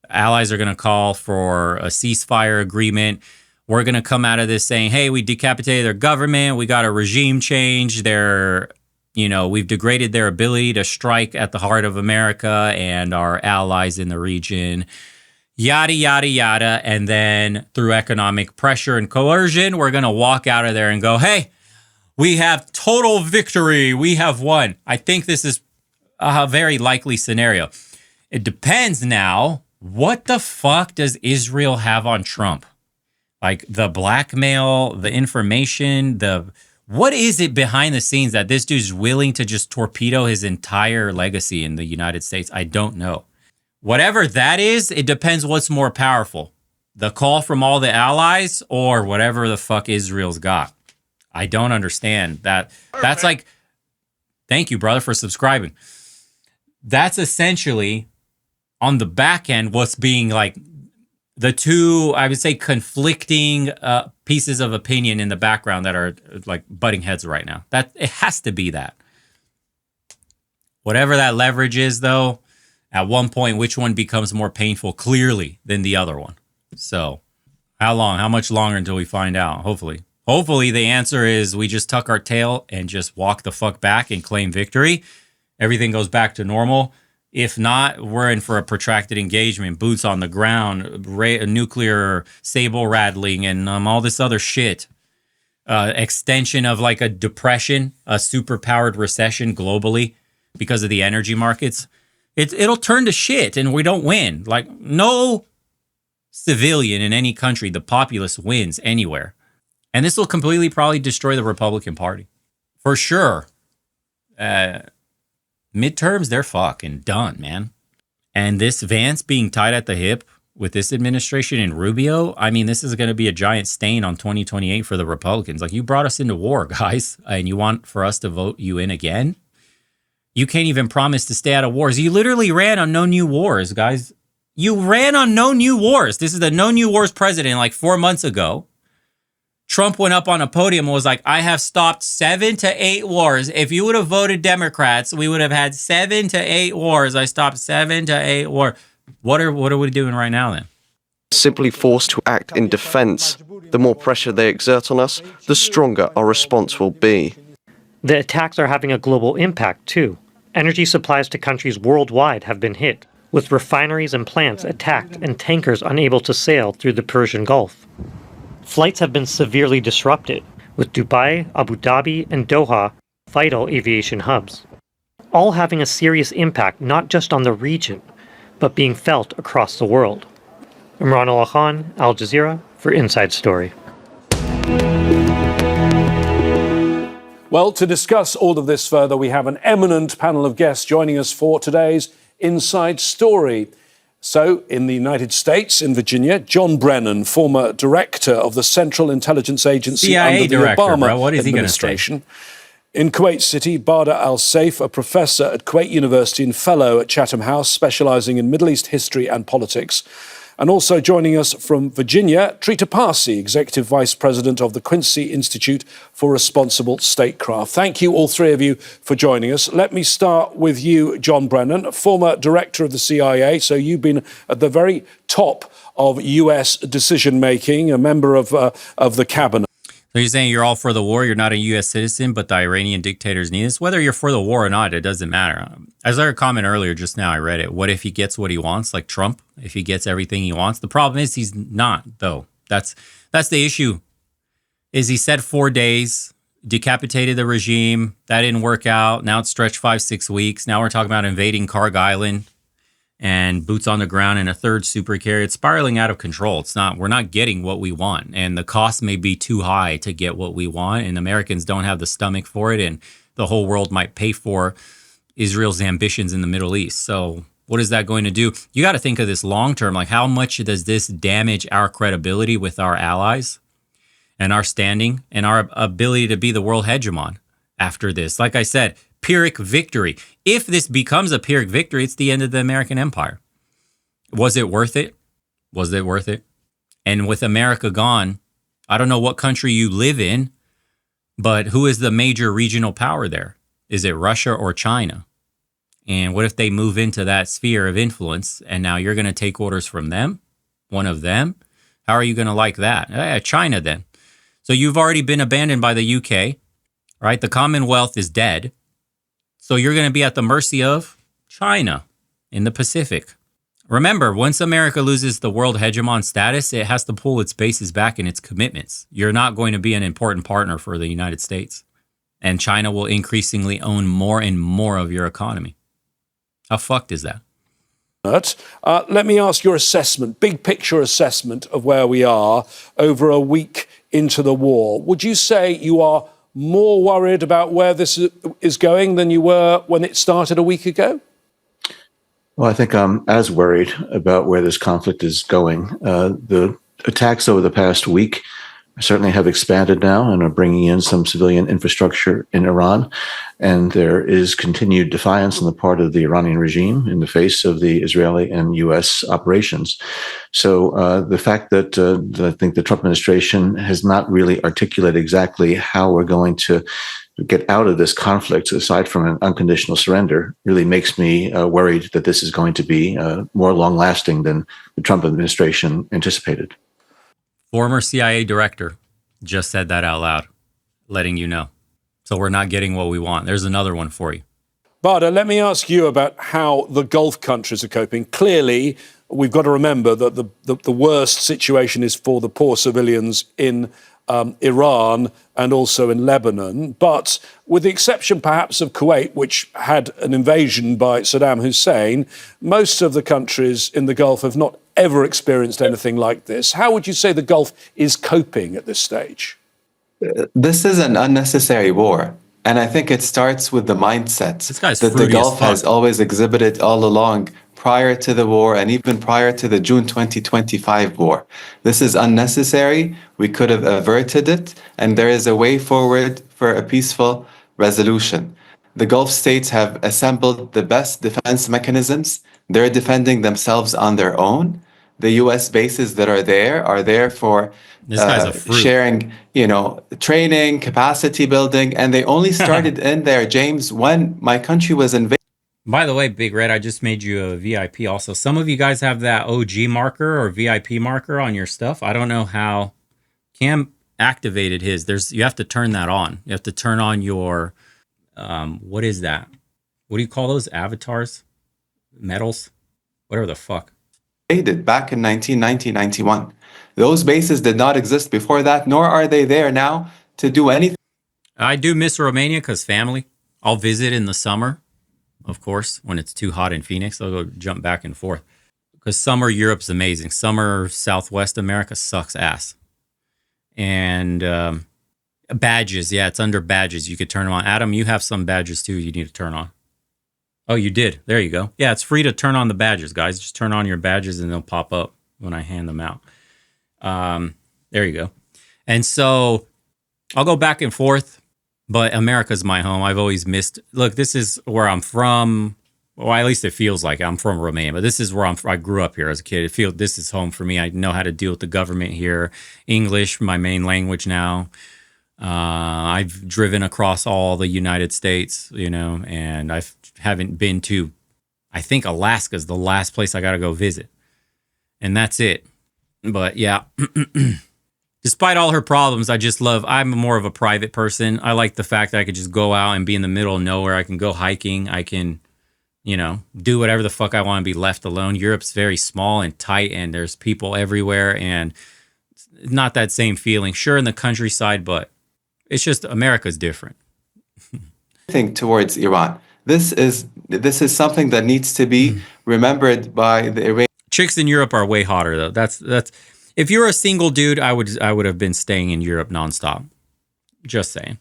Allies are going to call for a ceasefire agreement. We're going to come out of this saying, hey, we decapitated their government. We got a regime change. We've degraded their ability to strike at the heart of America and our allies in the region. Yada, yada, yada. And then through economic pressure and coercion, we're going to walk out of there and go, hey, we have total victory. We have won. I think this is a very likely scenario. It depends now. What the fuck does Israel have on Trump? Like the blackmail, the information, what is it behind the scenes that this dude's willing to just torpedo his entire legacy in the United States? I don't know. Whatever that is, it depends what's more powerful. The call from all the allies or whatever the fuck Israel's got. I don't understand that. That's like, thank you, brother, for subscribing. That's essentially on the back end what's being like the two, I would say, conflicting pieces of opinion in the background that are like butting heads right now. That it has to be that. Whatever that leverage is, though, at one point, which one becomes more painful clearly than the other one? So how long? How much longer until we find out? Hopefully. Hopefully the answer is we just tuck our tail and just walk the fuck back and claim victory. Everything goes back to normal. If not, we're in for a protracted engagement, boots on the ground, nuclear sable rattling, and all this other shit. Extension of like a depression, a superpowered recession globally because of the energy markets. It'll turn to shit and we don't win. Like no civilian in any country, the populace wins anywhere. And this will completely probably destroy the Republican Party. For sure. Midterms, they're fucking done, man. And this Vance being tied at the hip with this administration and Rubio, I mean, this is going to be a giant stain on 2028 for the Republicans. Like, you brought us into war, guys, and you want for us to vote you in again? You can't even promise to stay out of wars. You literally ran on no new wars, guys. You ran on no new wars. This is the no new wars president like 4 months ago. Trump went up on a podium and was like, I have stopped 7 to 8 wars. If you would have voted Democrats, we would have had 7 to 8 wars. I stopped 7 to 8 wars. What are we doing right now then? Simply forced to act in defense. The more pressure they exert on us, the stronger our response will be. The attacks are having a global impact, too. Energy supplies to countries worldwide have been hit, with refineries and plants attacked and tankers unable to sail through the Persian Gulf. Flights have been severely disrupted, with Dubai, Abu Dhabi, and Doha vital aviation hubs, all having a serious impact not just on the region, but being felt across the world. Imran Allah Khan, Al Jazeera, for Inside Story. Well, to discuss all of this further, we have an eminent panel of guests joining us for today's Inside Story. So, in the United States, in Virginia, John Brennan, former director of the Central Intelligence Agency CIA under the director, Obama bro. What is he administration. Gonna say? In Kuwait City, Bader Al-Saif, a professor at Kuwait University and fellow at Chatham House, specialising in Middle East history and politics. And also joining us from Virginia, Trita Parsi, Executive Vice President of the Quincy Institute for Responsible Statecraft. Thank you, all three of you, for joining us. Let me start with you, John Brennan, former director of the CIA. So you've been at the very top of US decision-making, a member of the cabinet. So you're saying you're all for the war, you're not a U.S. citizen, but the Iranian dictators need this? Whether you're for the war or not, it doesn't matter. As I heard a comment earlier just now, I read it. What if he gets what he wants, like Trump? If he gets everything he wants? The problem is he's not, though. That's the issue, is he said 4 days, decapitated the regime. That didn't work out. Now it's stretched 5-6 weeks. Now we're talking about invading Karg Island and boots on the ground in a third super carrier. It's spiraling out of control. We're not getting what we want. And the cost may be too high to get what we want. And Americans don't have the stomach for it. And the whole world might pay for Israel's ambitions in the Middle East. So what is that going to do? You got to think of this long term. Like, how much does this damage our credibility with our allies and our standing and our ability to be the world hegemon after this? Like I said, Pyrrhic victory. If this becomes a Pyrrhic victory, it's the end of the American empire. Was it worth it? Was it worth it? And with America gone, I don't know what country you live in, but who is the major regional power there? Is it Russia or China? And what if they move into that sphere of influence and now you're going to take orders from them, one of them? How are you going to like that? China then. So you've already been abandoned by the UK, right? The Commonwealth is dead. So you're going to be at the mercy of China in the Pacific. Remember, once America loses the world hegemon status, it has to pull its bases back in its commitments. You're not going to be an important partner for the United States. And China will increasingly own more and more of your economy. How fucked is that? Let me ask your assessment, big picture assessment of where we are over a week into the war. Would you say you are more worried about where this is going than you were when it started a week ago? Well, I think I'm as worried about where this conflict is going. The attacks over the past week certainly have expanded now and are bringing in some civilian infrastructure in Iran. And there is continued defiance on the part of the Iranian regime in the face of the Israeli and U.S. operations. So the fact that I think the Trump administration has not really articulated exactly how we're going to get out of this conflict, aside from an unconditional surrender, really makes me worried that this is going to be more long-lasting than the Trump administration anticipated. Former CIA director just said that out loud, letting you know. So we're not getting what we want. There's another one for you. Bada, let me ask you about how the Gulf countries are coping. Clearly, we've got to remember that the worst situation is for the poor civilians in Iran and also in Lebanon. But with the exception perhaps of Kuwait, which had an invasion by Saddam Hussein, most of the countries in the Gulf have not ever experienced anything like this. How would you say the Gulf is coping at this stage? This is an unnecessary war. And I think it starts with the mindset that the Gulf has always exhibited all along, prior to the war and even prior to the June 2025 war. This is unnecessary. We could have averted it, and there is a way forward for a peaceful resolution. The Gulf states have assembled the best defense mechanisms. They're defending themselves on their own. The U.S. bases that are there for sharing, training, capacity building, and they only started in there, James, when my country was invaded. By the way, Big Red, I just made you a VIP also. Some of you guys have that OG marker or VIP marker on your stuff. I don't know how Cam activated his. You have to turn that on. You have to turn on your, what is that? What do you call those? Avatars? Medals? Whatever the fuck. Back in 1990-91. Those bases did not exist before that, nor are they there now to do anything. I do miss Romania because family. I'll visit in the summer. Of course, when it's too hot in Phoenix, I'll go jump back and forth. Because summer Europe's amazing. Summer Southwest America sucks ass. And badges, yeah, it's under badges. You could turn them on. Adam, you have some badges too you need to turn on. Oh, you did. There you go. Yeah, it's free to turn on the badges, guys. Just turn on your badges and they'll pop up when I hand them out. There you go. And so I'll go back and forth. But America's my home. I've always missed. Look, this is where I'm from. Well, at least it feels like I'm from Romania. But this is where I grew up here as a kid. This is home for me. I know how to deal with the government here. English, my main language now. I've driven across all the United States, and I haven't been to. I think Alaska's the last place I got to go visit, and that's it. But yeah. Despite all her problems, I'm more of a private person. I like the fact that I could just go out and be in the middle of nowhere. I can go hiking. I can, do whatever the fuck I want and be left alone. Europe's very small and tight and there's people everywhere and it's not that same feeling. Sure, in the countryside, but it's just America's different. Think towards Iran. This is something that needs to be remembered by the Iranian. Chicks in Europe are way hotter though. That's if you're a single dude, I would have been staying in Europe nonstop. Just saying.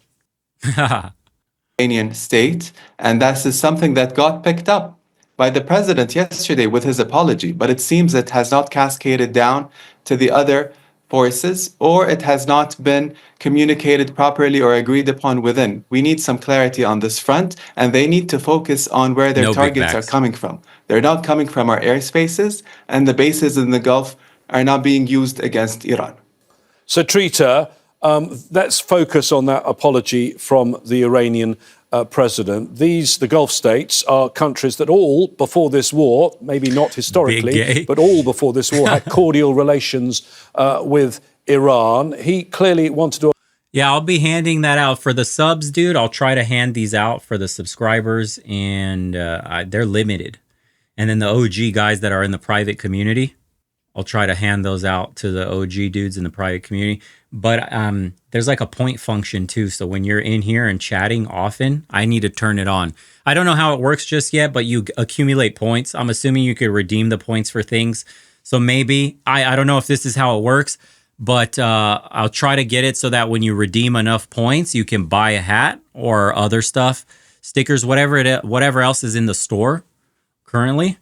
Iranian state, and that is something that got picked up by the president yesterday with his apology, but it seems it has not cascaded down to the other forces, or it has not been communicated properly or agreed upon within. We need some clarity on this front, and they need to focus on where their targets are coming from. They're not coming from our airspaces, and the bases in the Gulf are not being used against Iran. So, Trita, let's focus on that apology from the Iranian president. The Gulf states are countries that all, before this war, maybe not historically, but all before this war, had cordial relations with Iran. He clearly wanted to... Yeah, I'll be handing that out for the subs, dude. I'll try to hand these out for the subscribers, and they're limited. And then the OG guys that are in the private community, I'll try to hand those out to the OG dudes in the private community. But there's like a point function too. So when you're in here and chatting often, I need to turn it on. I don't know how it works just yet, but you accumulate points. I'm assuming you could redeem the points for things. So maybe, I don't know if this is how it works, but I'll try to get it so that when you redeem enough points, you can buy a hat or other stuff, stickers, whatever else is in the store currently.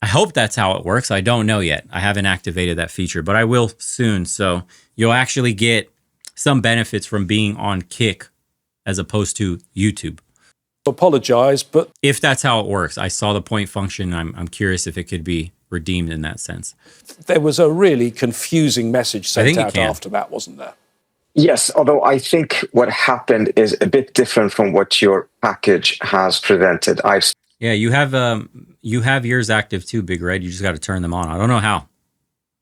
I hope that's how it works. I don't know yet. I haven't activated that feature, but I will soon. So you'll actually get some benefits from being on Kick as opposed to YouTube. Apologize, but if that's how it works, I saw the point function. I'm curious if it could be redeemed in that sense. There was a really confusing message sent out after that, wasn't there? Yes, although I think what happened is a bit different from what your package has presented. Yeah, you have yours active too, Big Red. You just got to turn them on. I don't know how.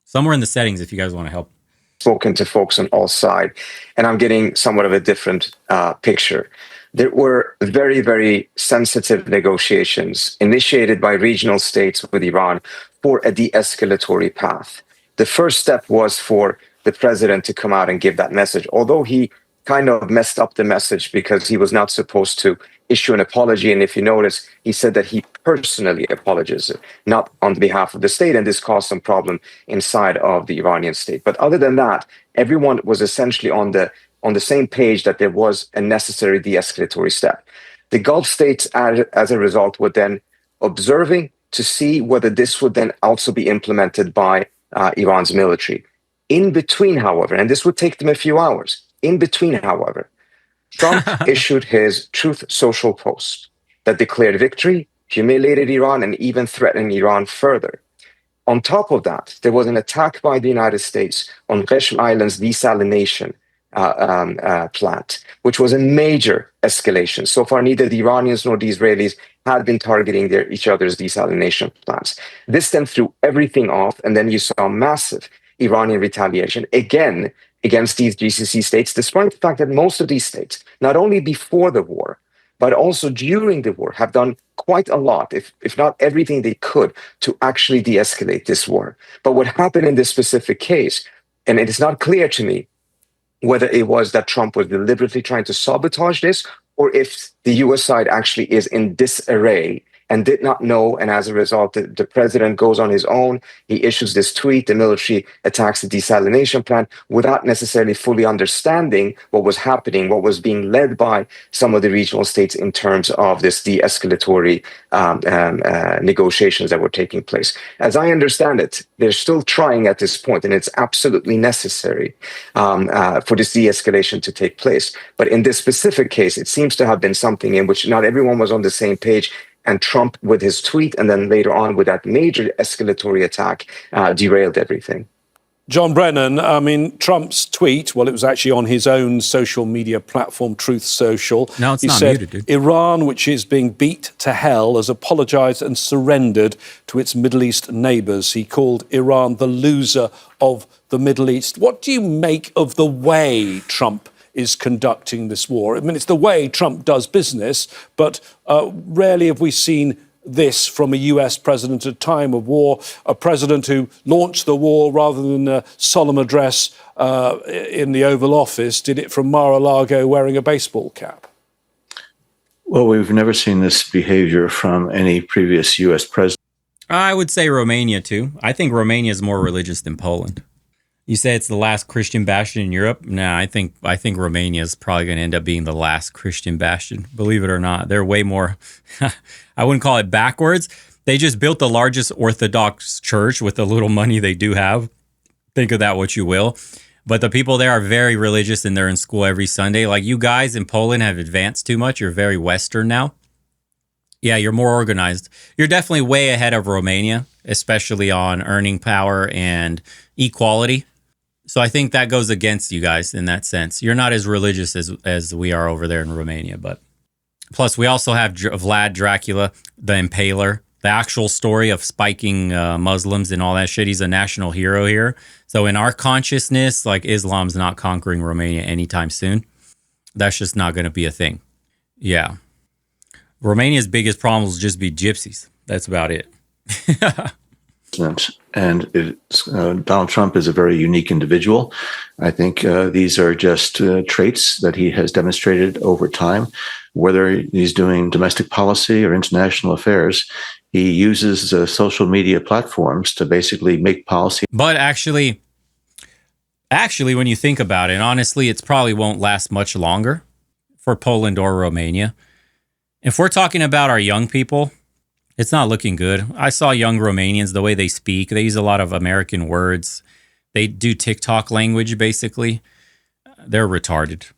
Somewhere in the settings, if you guys want to help. Spoken to folks on all sides, and I'm getting somewhat of a different picture. There were very, very sensitive negotiations initiated by regional states with Iran for a de-escalatory path. The first step was for the president to come out and give that message, although he kind of messed up the message because he was not supposed to issue an apology. And if you notice, he said that he personally apologizes, not on behalf of the state, and this caused some problem inside of the Iranian state. But other than that, everyone was essentially on the same page that there was a necessary de-escalatory step. The Gulf states, as a result, were then observing to see whether this would then also be implemented by Iran's military. In between, however, and this would take them a few hours, in between, however, Trump issued his Truth Social post that declared victory, humiliated Iran, and even threatened Iran further. On top of that, there was an attack by the United States on Qeshm Island's desalination plant, which was a major escalation. So far, neither the Iranians nor the Israelis had been targeting each other's desalination plants. This then threw everything off, and then you saw massive Iranian retaliation, again, against these GCC states, despite the fact that most of these states, not only before the war, but also during the war, have done quite a lot, if not everything they could, to actually de-escalate this war. But what happened in this specific case, and it is not clear to me whether it was that Trump was deliberately trying to sabotage this, or if the US side actually is in disarray and did not know, and as a result, the president goes on his own, he issues this tweet, the military attacks the desalination plant without necessarily fully understanding what was happening, what was being led by some of the regional states in terms of this de-escalatory negotiations that were taking place. As I understand it, they're still trying at this point, and it's absolutely necessary for this de-escalation to take place. But in this specific case, it seems to have been something in which not everyone was on the same page, and Trump, with his tweet, and then later on with that major escalatory attack, derailed everything. John Brennan, I mean, Trump's tweet, well, it was actually on his own social media platform, Truth Social. No, it's he not said, muted, dude. Iran, which is being beat to hell, has apologized and surrendered to its Middle East neighbors. He called Iran the loser of the Middle East. What do you make of the way Trump is conducting this war? I mean, it's the way Trump does business, but rarely have we seen this from a US president at a time of war, a president who launched the war rather than a solemn address in the Oval Office, did it from Mar-a-Lago wearing a baseball cap. Well, we've never seen this behavior from any previous US president. I would say Romania too. I think Romania is more religious than Poland. You say it's the last Christian bastion in Europe? Nah, I think Romania is probably going to end up being the last Christian bastion. Believe it or not, they're way more. I wouldn't call it backwards. They just built the largest Orthodox church with the little money they do have. Think of that what you will. But the people there are very religious, and they're in school every Sunday. Like, you guys in Poland have advanced too much. You're very Western now. Yeah, you're more organized. You're definitely way ahead of Romania, especially on earning power and equality. So I think that goes against you guys in that sense. You're not as religious as we are over there in Romania. But plus, we also have Vlad Dracula, the Impaler, the actual story of spiking Muslims and all that shit. He's a national hero here. So in our consciousness, like, Islam's not conquering Romania anytime soon. That's just not going to be a thing. Yeah. Romania's biggest problem will just be gypsies. That's about it. And Donald Trump is a very unique individual. I think these are just traits that he has demonstrated over time. Whether he's doing domestic policy or international affairs, he uses social media platforms to basically make policy. But actually, when you think about it, honestly, it probably won't last much longer for Poland or Romania. If we're talking about our young people, It's not looking good. I saw young Romanians, the way they speak, they use a lot of American words. They do TikTok language, basically. They're retarded.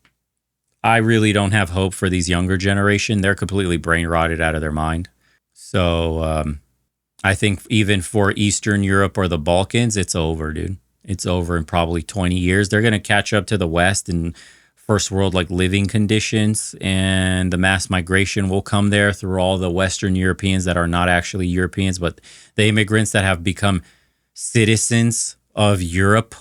I really don't have hope for these younger generation. They're completely brain rotted out of their mind. So I think even for Eastern Europe or the Balkans, it's over, dude. It's over in probably 20 years. They're going to catch up to the West in first world like living conditions, and the mass migration will come there through all the Western Europeans that are not actually Europeans, but the immigrants that have become citizens of Europe.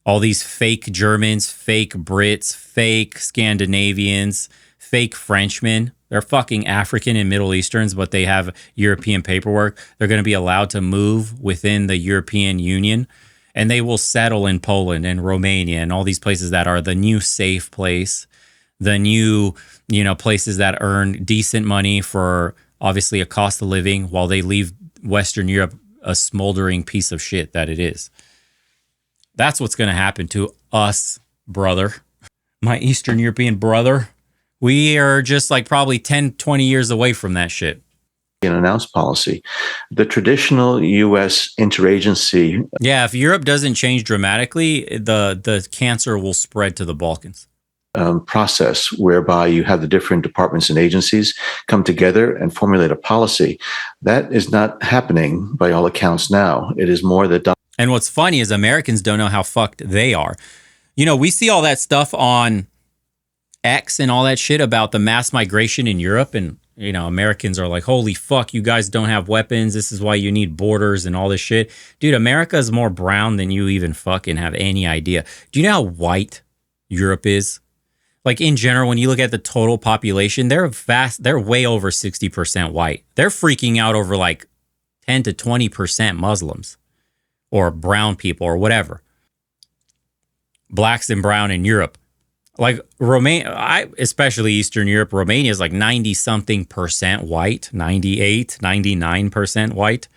All these fake Germans, fake Brits, fake Scandinavians, fake Frenchmen. They're fucking African and Middle Easterns, but they have European paperwork. They're going to be allowed to move within the European Union, and they will settle in Poland and Romania and all these places that are the new safe place, the new, places that earn decent money for obviously a cost of living, while they leave Western Europe a smoldering piece of shit that it is. That's what's going to happen to us, brother. My Eastern European brother. We are just like probably 10, 20 years away from that shit. An announced policy. The traditional U.S. interagency. Yeah, if Europe doesn't change dramatically, the cancer will spread to the Balkans. Process whereby you have the different departments and agencies come together and formulate a policy. That is not happening by all accounts now. It is more that... And what's funny is Americans don't know how fucked they are. We see all that stuff on X and all that shit about the mass migration in Europe, and Americans are like, holy fuck, you guys don't have weapons. This is why you need borders and all this shit. Dude, America is more brown than you even fucking have any idea. Do you know how white Europe is? Like in general, when you look at the total population, they're way over 60% white. They're freaking out over like 10 to 20% Muslims or brown people or whatever. Blacks and brown in Europe. Like Romania, especially Eastern Europe, Romania is like 90-something% white, 98, 99% white.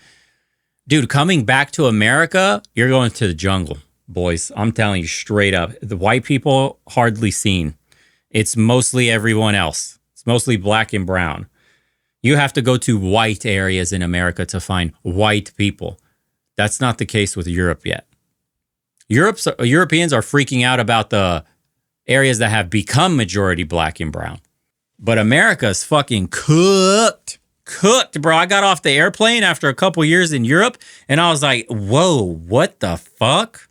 Dude, coming back to America, you're going to the jungle, boys. I'm telling you straight up. The white people, hardly seen. It's mostly everyone else. It's mostly black and brown. You have to go to white areas in America to find white people. That's not the case with Europe yet. Europeans are freaking out about the areas that have become majority black and brown. But America's fucking cooked. Cooked, bro. I got off the airplane after a couple years in Europe, and I was like, whoa, what the fuck?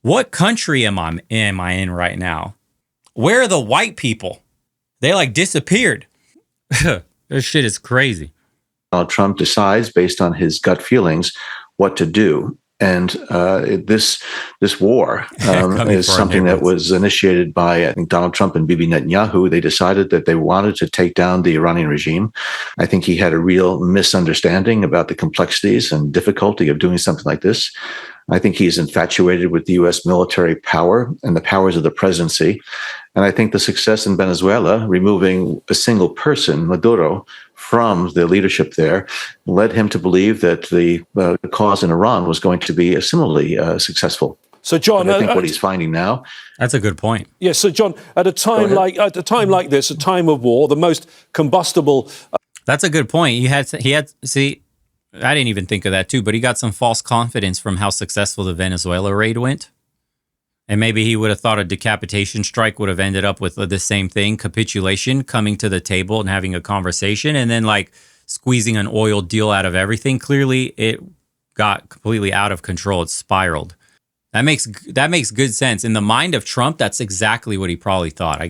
What country am I in right now? Where are the white people? They like disappeared. This shit is crazy. Donald Trump decides based on his gut feelings what to do. And this war is something that was initiated by, I think, Donald Trump and Bibi Netanyahu. They decided that they wanted to take down the Iranian regime. I think he had a real misunderstanding about the complexities and difficulty of doing something like this. I think he's infatuated with the U.S. military power and the powers of the presidency. And I think the success in Venezuela, removing a single person, Maduro, from the leadership there, led him to believe that the cause in Iran was going to be similarly successful. So, John, but I think what he's finding now. That's a good point. Yeah. So, John, at a time like this, a time of war, the most combustible. That's a good point. He had. See, I didn't even think of that too. But he got some false confidence from how successful the Venezuela raid went. And maybe he would have thought a decapitation strike would have ended up with the same thing, capitulation, coming to the table and having a conversation, and then like squeezing an oil deal out of everything. Clearly, it got completely out of control. It spiraled. That makes good sense. In the mind of Trump, that's exactly what he probably thought.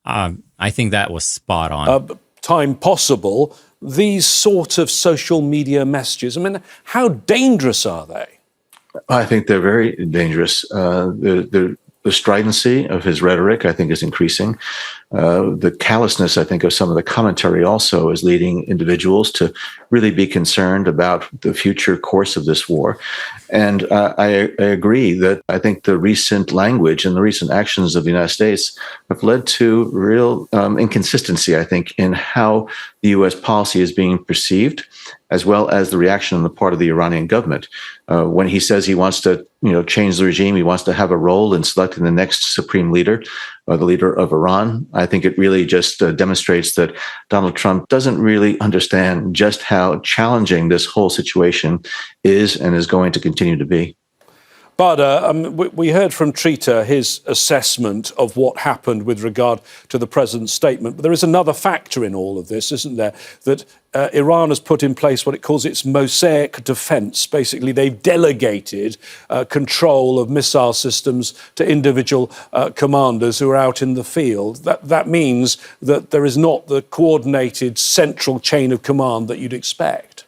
I think that was spot on. Time possible, these sort of social media messages, I mean, how dangerous are they? I think they're very dangerous. The stridency of his rhetoric, I think, is increasing. The callousness, I think, of some of the commentary also is leading individuals to really be concerned about the future course of this war. And I agree that I think the recent language and the recent actions of the United States have led to real inconsistency, I think, in how the U.S. policy is being perceived as well as the reaction on the part of the Iranian government. When he says he wants to, change the regime, he wants to have a role in selecting the next supreme leader, the leader of Iran, I think it really just demonstrates that Donald Trump doesn't really understand just how challenging this whole situation is and is going to continue to be. But we heard from Trita his assessment of what happened with regard to the president's statement. But there is another factor in all of this, isn't there? That Iran has put in place what it calls its mosaic defense. Basically, they've delegated control of missile systems to individual commanders who are out in the field. That means that there is not the coordinated central chain of command that you'd expect.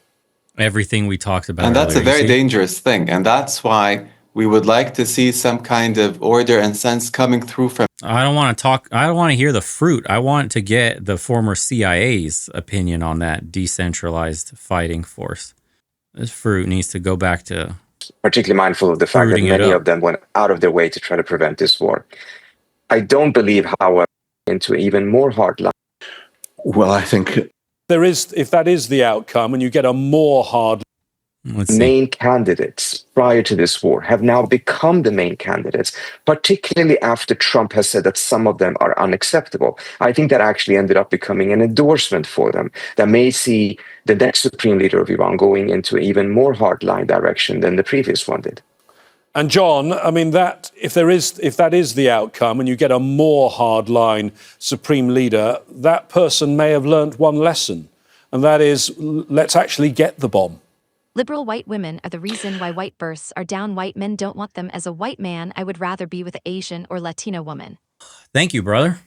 Everything we talked about and that's earlier, a very dangerous thing. And that's why we would like to see some kind of order and sense coming through from. I don't want to talk. I don't want to hear the fruit. I want to get the former CIA's opinion on that decentralized fighting force. This fruit needs to go back to. Particularly mindful of the fact that many of them went out of their way to try to prevent this war. I don't believe, however, into even more hard line. Well, I think there is, if that is the outcome, and you get a more hard. Main candidates prior to this war have now become the main candidates, particularly after Trump has said that some of them are unacceptable. I think that actually ended up becoming an endorsement for them that may see the next supreme leader of Iran going into an even more hardline direction than the previous one did. And John, I mean, that if that is the outcome and you get a more hardline supreme leader, that person may have learned one lesson, and that is, let's actually get the bomb. Liberal white women are the reason why white births are down. White men don't want them. As a white man, I would rather be with an Asian or Latino woman. Thank you, brother.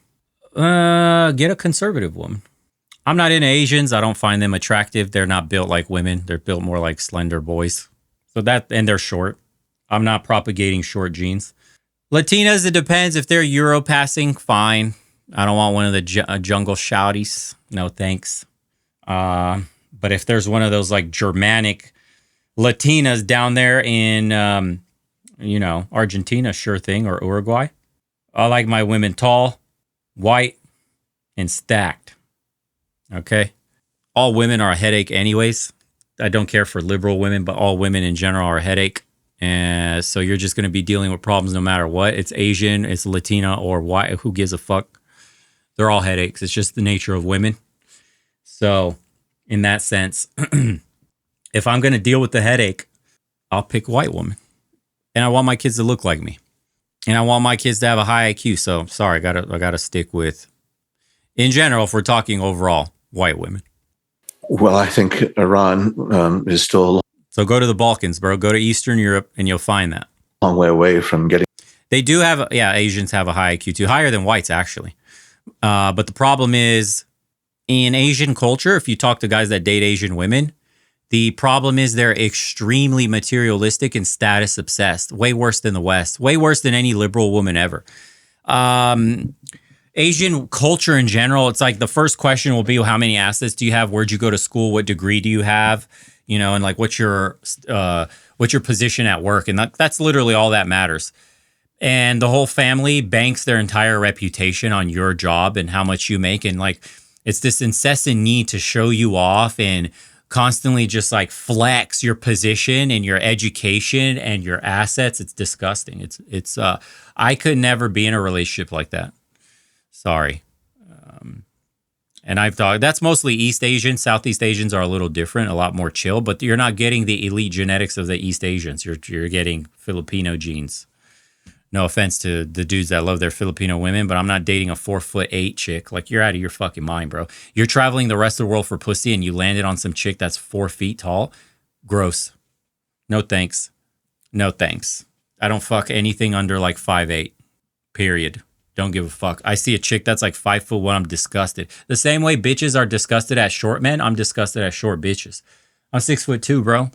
Get a conservative woman. I'm not into Asians. I don't find them attractive. They're not built like women. They're built more like slender boys. And they're short. I'm not propagating short genes. Latinas, it depends. If they're Euro passing, fine. I don't want one of the jungle shouties. No, thanks. But if there's one of those like Germanic Latinas down there in, Argentina, sure thing, or Uruguay. I like my women tall, white, and stacked. Okay? All women are a headache anyways. I don't care for liberal women, but all women in general are a headache. And so you're just going to be dealing with problems no matter what. It's Asian, it's Latina, or white. Who gives a fuck? They're all headaches. It's just the nature of women. So in that sense, if I'm going to deal with the headache, I'll pick a white woman. And I want my kids to look like me. And I want my kids to have a high IQ. So sorry, I gotta stick with, in general, if we're talking overall, white women. Well, I think Iran is still. So go to the Balkans, bro. Go to Eastern Europe and you'll find that. A long way away from getting. They do have, Asians have a high IQ too. Higher than whites, actually. But the problem is, in Asian culture, if you talk to guys that date Asian women, the problem is they're extremely materialistic and status obsessed. Way worse than the West. Way worse than any liberal woman ever. Asian culture in general, it's like the first question will be, how many assets do you have? Where'd you go to school? What degree do you have? And like what's your position at work? And that's literally all that matters. And the whole family banks their entire reputation on your job and how much you make. And like, it's this incessant need to show you off and constantly just like flex your position and your education and your assets. It's disgusting. It's I could never be in a relationship like that. Sorry. And I've thought that's mostly East Asians. Southeast Asians are a little different, a lot more chill, but you're not getting the elite genetics of the East Asians. You're getting Filipino genes. No offense to the dudes that love their Filipino women, but I'm not dating a 4'8" chick. Like, you're out of your fucking mind, bro. You're traveling the rest of the world for pussy and you landed on some chick that's 4 feet tall. Gross. No thanks. No thanks. I don't fuck anything under like 5'8". Period. Don't give a fuck. I see a chick that's like 5'1", I'm disgusted. The same way bitches are disgusted at short men, I'm disgusted at short bitches. I'm 6'2", bro.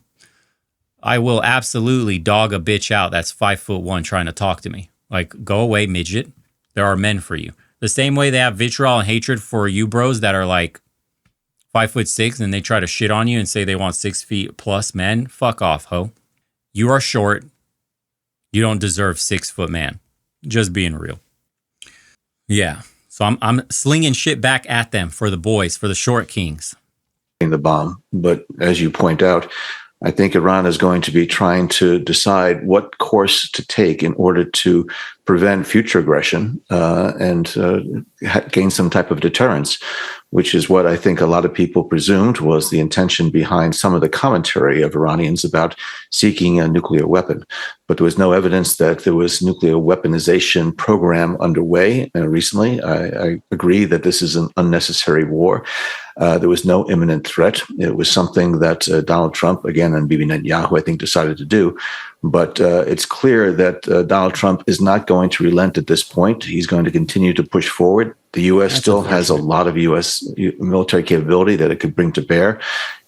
I will absolutely dog a bitch out that's 5'1" trying to talk to me. Like, go away, midget. There are men for you. The same way they have vitriol and hatred for you bros that are like 5'6" and they try to shit on you and say they want 6 feet plus men. Fuck off, ho. You are short. You don't deserve 6 foot man. Just being real. Yeah. So I'm slinging shit back at them for the boys, for the short kings. the bomb. But as you point out, I think Iran is going to be trying to decide what course to take in order to prevent future aggression and gain some type of deterrence, which is what I think a lot of people presumed was the intention behind some of the commentary of Iranians about seeking a nuclear weapon. But there was no evidence that there was nuclear weaponization program underway recently. I agree that this is an unnecessary war. There was no imminent threat. It was something that Donald Trump, again, and Bibi Netanyahu, I think, decided to do. But it's clear that Donald Trump is not going to relent at this point. He's going to continue to push forward. The U.S. still has a lot of U.S. military capability that it could bring to bear.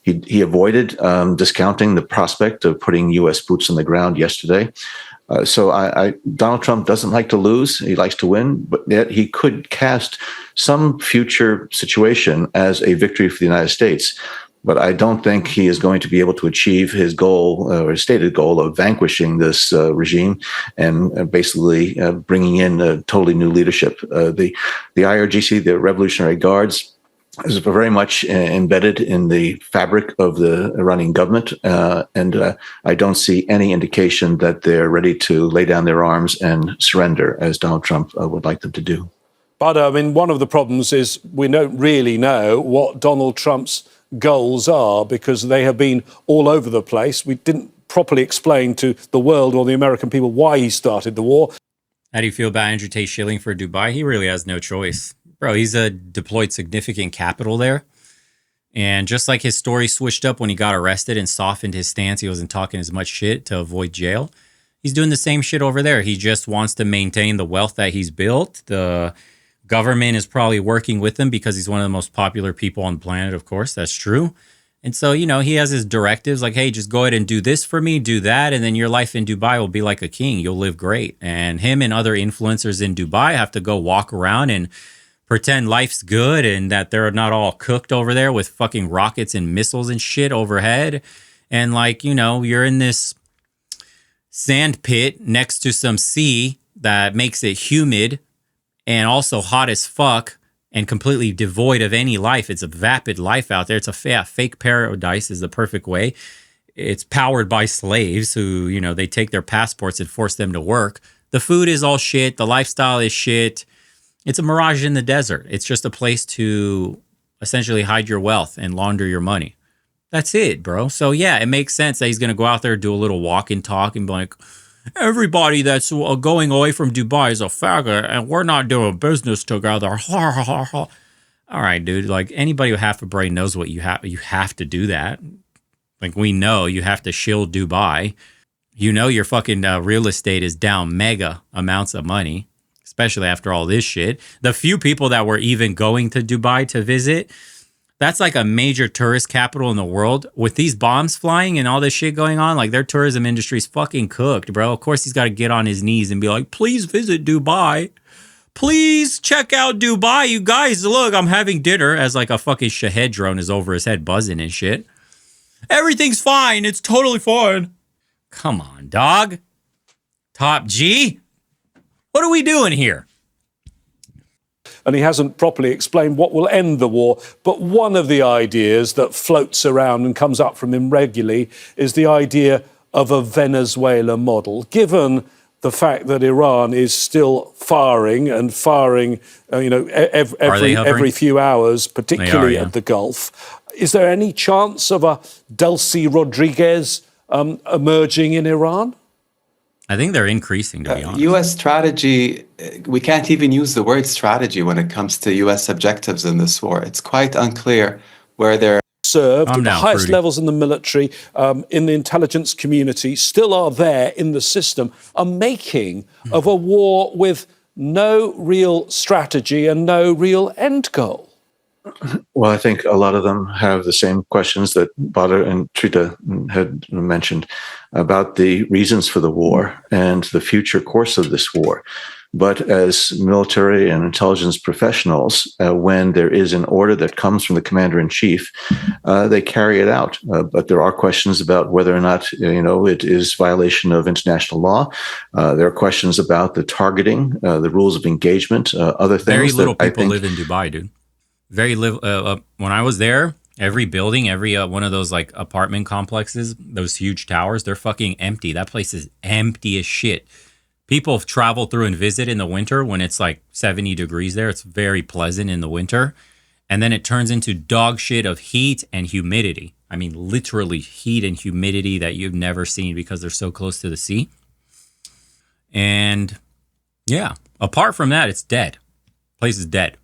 He avoided discounting the prospect of putting U.S. boots on the ground yesterday. So Donald Trump doesn't like to lose. He likes to win, but yet he could cast some future situation as a victory for the United States. But I don't think he is going to be able to achieve his goal or his stated goal of vanquishing this regime and basically bringing in a totally new leadership. The IRGC, the Revolutionary Guards, is very much embedded in the fabric of the Iranian government. And I don't see any indication that they're ready to lay down their arms and surrender, as Donald Trump would like them to do. But I mean, one of the problems is we don't really know what Donald Trump's goals are because they have been all over the place. We didn't properly explain to the world or the American people why he started the war. How do you feel about Andrew Tate shilling for Dubai? He really has no choice. Bro, he's deployed significant capital there. And just like his story switched up when he got arrested and softened his stance, he wasn't talking as much shit to avoid jail. He's doing the same shit over there. He just wants to maintain the wealth that he's built. The government is probably working with him because he's one of the most popular people on the planet, of course. That's true. And so, you know, he has his directives like, hey, just go ahead and do this for me, do that, and then your life in Dubai will be like a king. You'll live great. And him and other influencers in Dubai have to go walk around and pretend life's good and that they're not all cooked over there with fucking rockets and missiles and shit overhead. And like, you know, you're in this sand pit next to some sea that makes it humid and also hot as fuck and completely devoid of any life. It's a vapid life out there. It's a fake paradise is the perfect way. It's powered by slaves who, you know, they take their passports and force them to work. The food is all shit. The lifestyle is shit. It's a mirage in the desert. It's just a place to essentially hide your wealth and launder your money. That's it, bro. So yeah, it makes sense that he's going to go out there, do a little walk and talk and be like, everybody that's going away from Dubai is a faggot and we're not doing business together. All right, dude. Like anybody with half a brain knows what you have to do that. Like we know you have to shield Dubai. You know your fucking real estate is down mega amounts of money. Especially after all this shit. The few people that were even going to Dubai to visit, that's like a major tourist capital in the world. With these bombs flying and all this shit going on, like their tourism industry's fucking cooked, bro. Of course he's got to get on his knees and be like, please visit Dubai. Please check out Dubai. You guys, look, I'm having dinner as like a fucking Shahed drone is over his head buzzing and shit. Everything's fine. It's totally fine. Come on, dog. Top G. What are we doing here? And he hasn't properly explained what will end the war. But one of the ideas that floats around and comes up from him regularly is the idea of a Venezuela model. Given the fact that Iran is still firing, every few hours, particularly at the Gulf, is there any chance of a Delcy Rodriguez emerging in Iran? I think they're increasing, to be honest. U.S. strategy, we can't even use the word strategy when it comes to U.S. objectives in this war. It's quite unclear where they're served at the highest levels in the military, in the intelligence community, still are there in the system, are making of a war with no real strategy and no real end goal. Well, I think a lot of them have the same questions that Badr and Trita had mentioned about the reasons for the war and the future course of this war. But as military and intelligence professionals, when there is an order that comes from the commander-in-chief, they carry it out. But there are questions about whether or not, it is violation of international law. There are questions about the targeting, the rules of engagement, other things. Very little people live in Dubai, dude. Very little. When I was there, Every building, every one of those like apartment complexes, those huge towers, they're fucking empty. That place is empty as shit. People travel through and visit in the winter when it's like 70 degrees there. It's very pleasant in the winter. And then it turns into dog shit of heat and humidity. I mean, literally heat and humidity that you've never seen because they're so close to the sea. And yeah, apart from that, it's dead. Place is dead.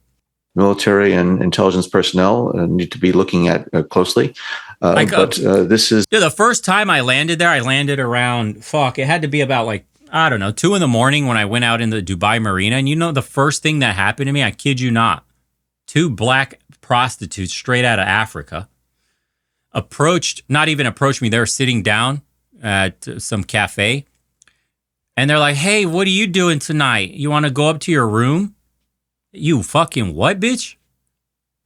Military and intelligence personnel need to be looking at closely. This is... Yeah, the first time I landed there, I landed around, it had to be about like, I don't know, 2 a.m. when I went out in the Dubai Marina. And you know the first thing that happened to me, I kid you not, 2 black prostitutes straight out of Africa not even approached me. They were sitting down at some cafe. And they're like, hey, what are you doing tonight? You want to go up to your room? You fucking what, bitch?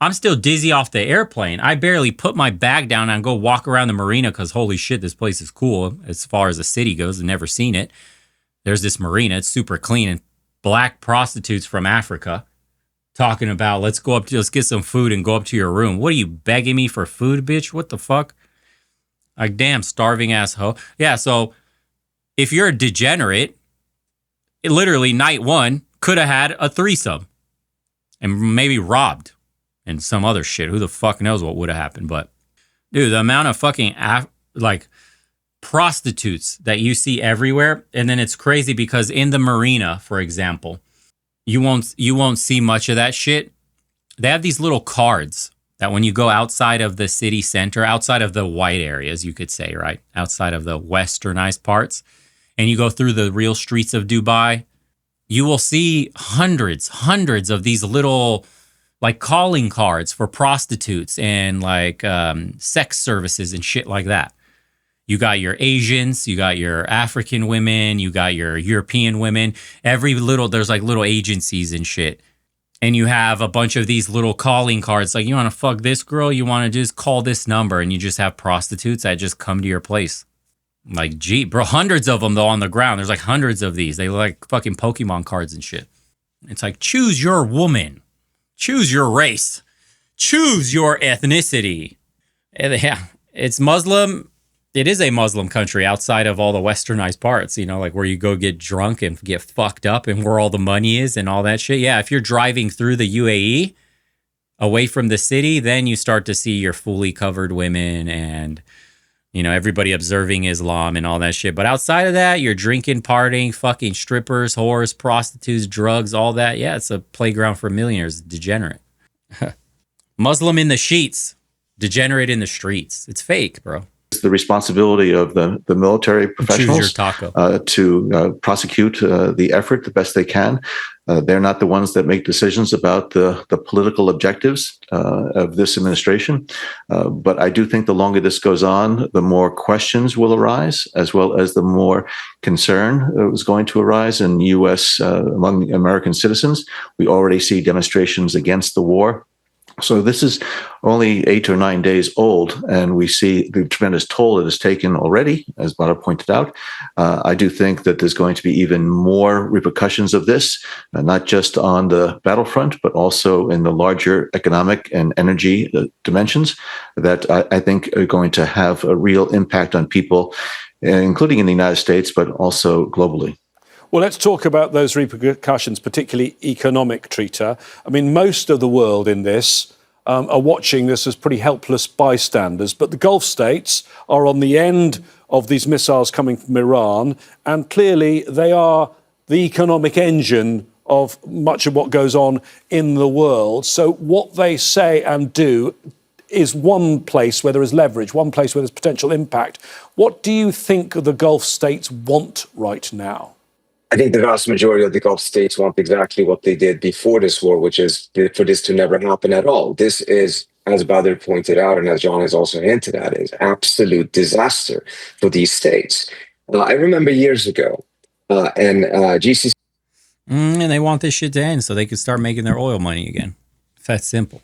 I'm still dizzy off the airplane. I barely put my bag down and go walk around the marina because holy shit, this place is cool as far as the city goes. I've never seen it. There's this marina. It's super clean. And black prostitutes from Africa talking about, let's get some food and go up to your room. What are you begging me for food, bitch? What the fuck? Like, damn, starving ass hoe. Yeah, so if you're a degenerate, literally night 1 could have had a threesome and maybe robbed and some other shit. Who the fuck knows what would have happened? But dude, the amount of fucking prostitutes that you see everywhere. And then it's crazy because in the marina, for example, you won't see much of that shit. They have these little cards that when you go outside of the city center, outside of the white areas, you could say, right? Outside of the westernized parts, and you go through the real streets of Dubai, you will see hundreds of these little like calling cards for prostitutes and like sex services and shit like that. You got your Asians, you got your African women, you got your European women. There's like little agencies and shit. And you have a bunch of these little calling cards. Like, you want to fuck this girl? You want to just call this number, and you just have prostitutes that just come to your place. Like, gee, bro, hundreds of them though on the ground. There's like hundreds of these. They look like fucking Pokemon cards and shit. It's like, choose your woman, choose your race, choose your ethnicity. Yeah, it's Muslim. It is a Muslim country outside of all the westernized parts, you know, like where you go get drunk and get fucked up and where all the money is and all that shit. Yeah, if you're driving through the UAE away from the city, then you start to see your fully covered women and, you know, everybody observing Islam and all that shit. But outside of that, you're drinking, partying, fucking strippers, whores, prostitutes, drugs, all that. Yeah, it's a playground for millionaires, degenerate. Muslim in the sheets, degenerate in the streets. It's fake, bro. It's the responsibility of the military professionals to prosecute the effort the best they can. They're not the ones that make decisions about the political objectives of this administration. But I do think the longer this goes on, the more questions will arise, as well as the more concern is going to arise in U.S. Among American citizens. We already see demonstrations against the war. So this is only 8 or 9 days old, and we see the tremendous toll it has taken already, as Bada pointed out. I do think that there's going to be even more repercussions of this, not just on the battlefront, but also in the larger economic and energy dimensions that I think are going to have a real impact on people, including in the United States, but also globally. Well, let's talk about those repercussions, particularly economic, Trita. I mean, most of the world in this are watching this as pretty helpless bystanders, but the Gulf states are on the end of these missiles coming from Iran, and clearly they are the economic engine of much of what goes on in the world. So what they say and do is one place where there is leverage, one place where there's potential impact. What do you think the Gulf states want right now? I think the vast majority of the Gulf states want exactly what they did before this war, which is for this to never happen at all. This is, as Badr pointed out, and as John has also hinted at, is absolute disaster for these states. I remember years ago, and GCC... And they want this shit to end so they can start making their oil money again. That's simple.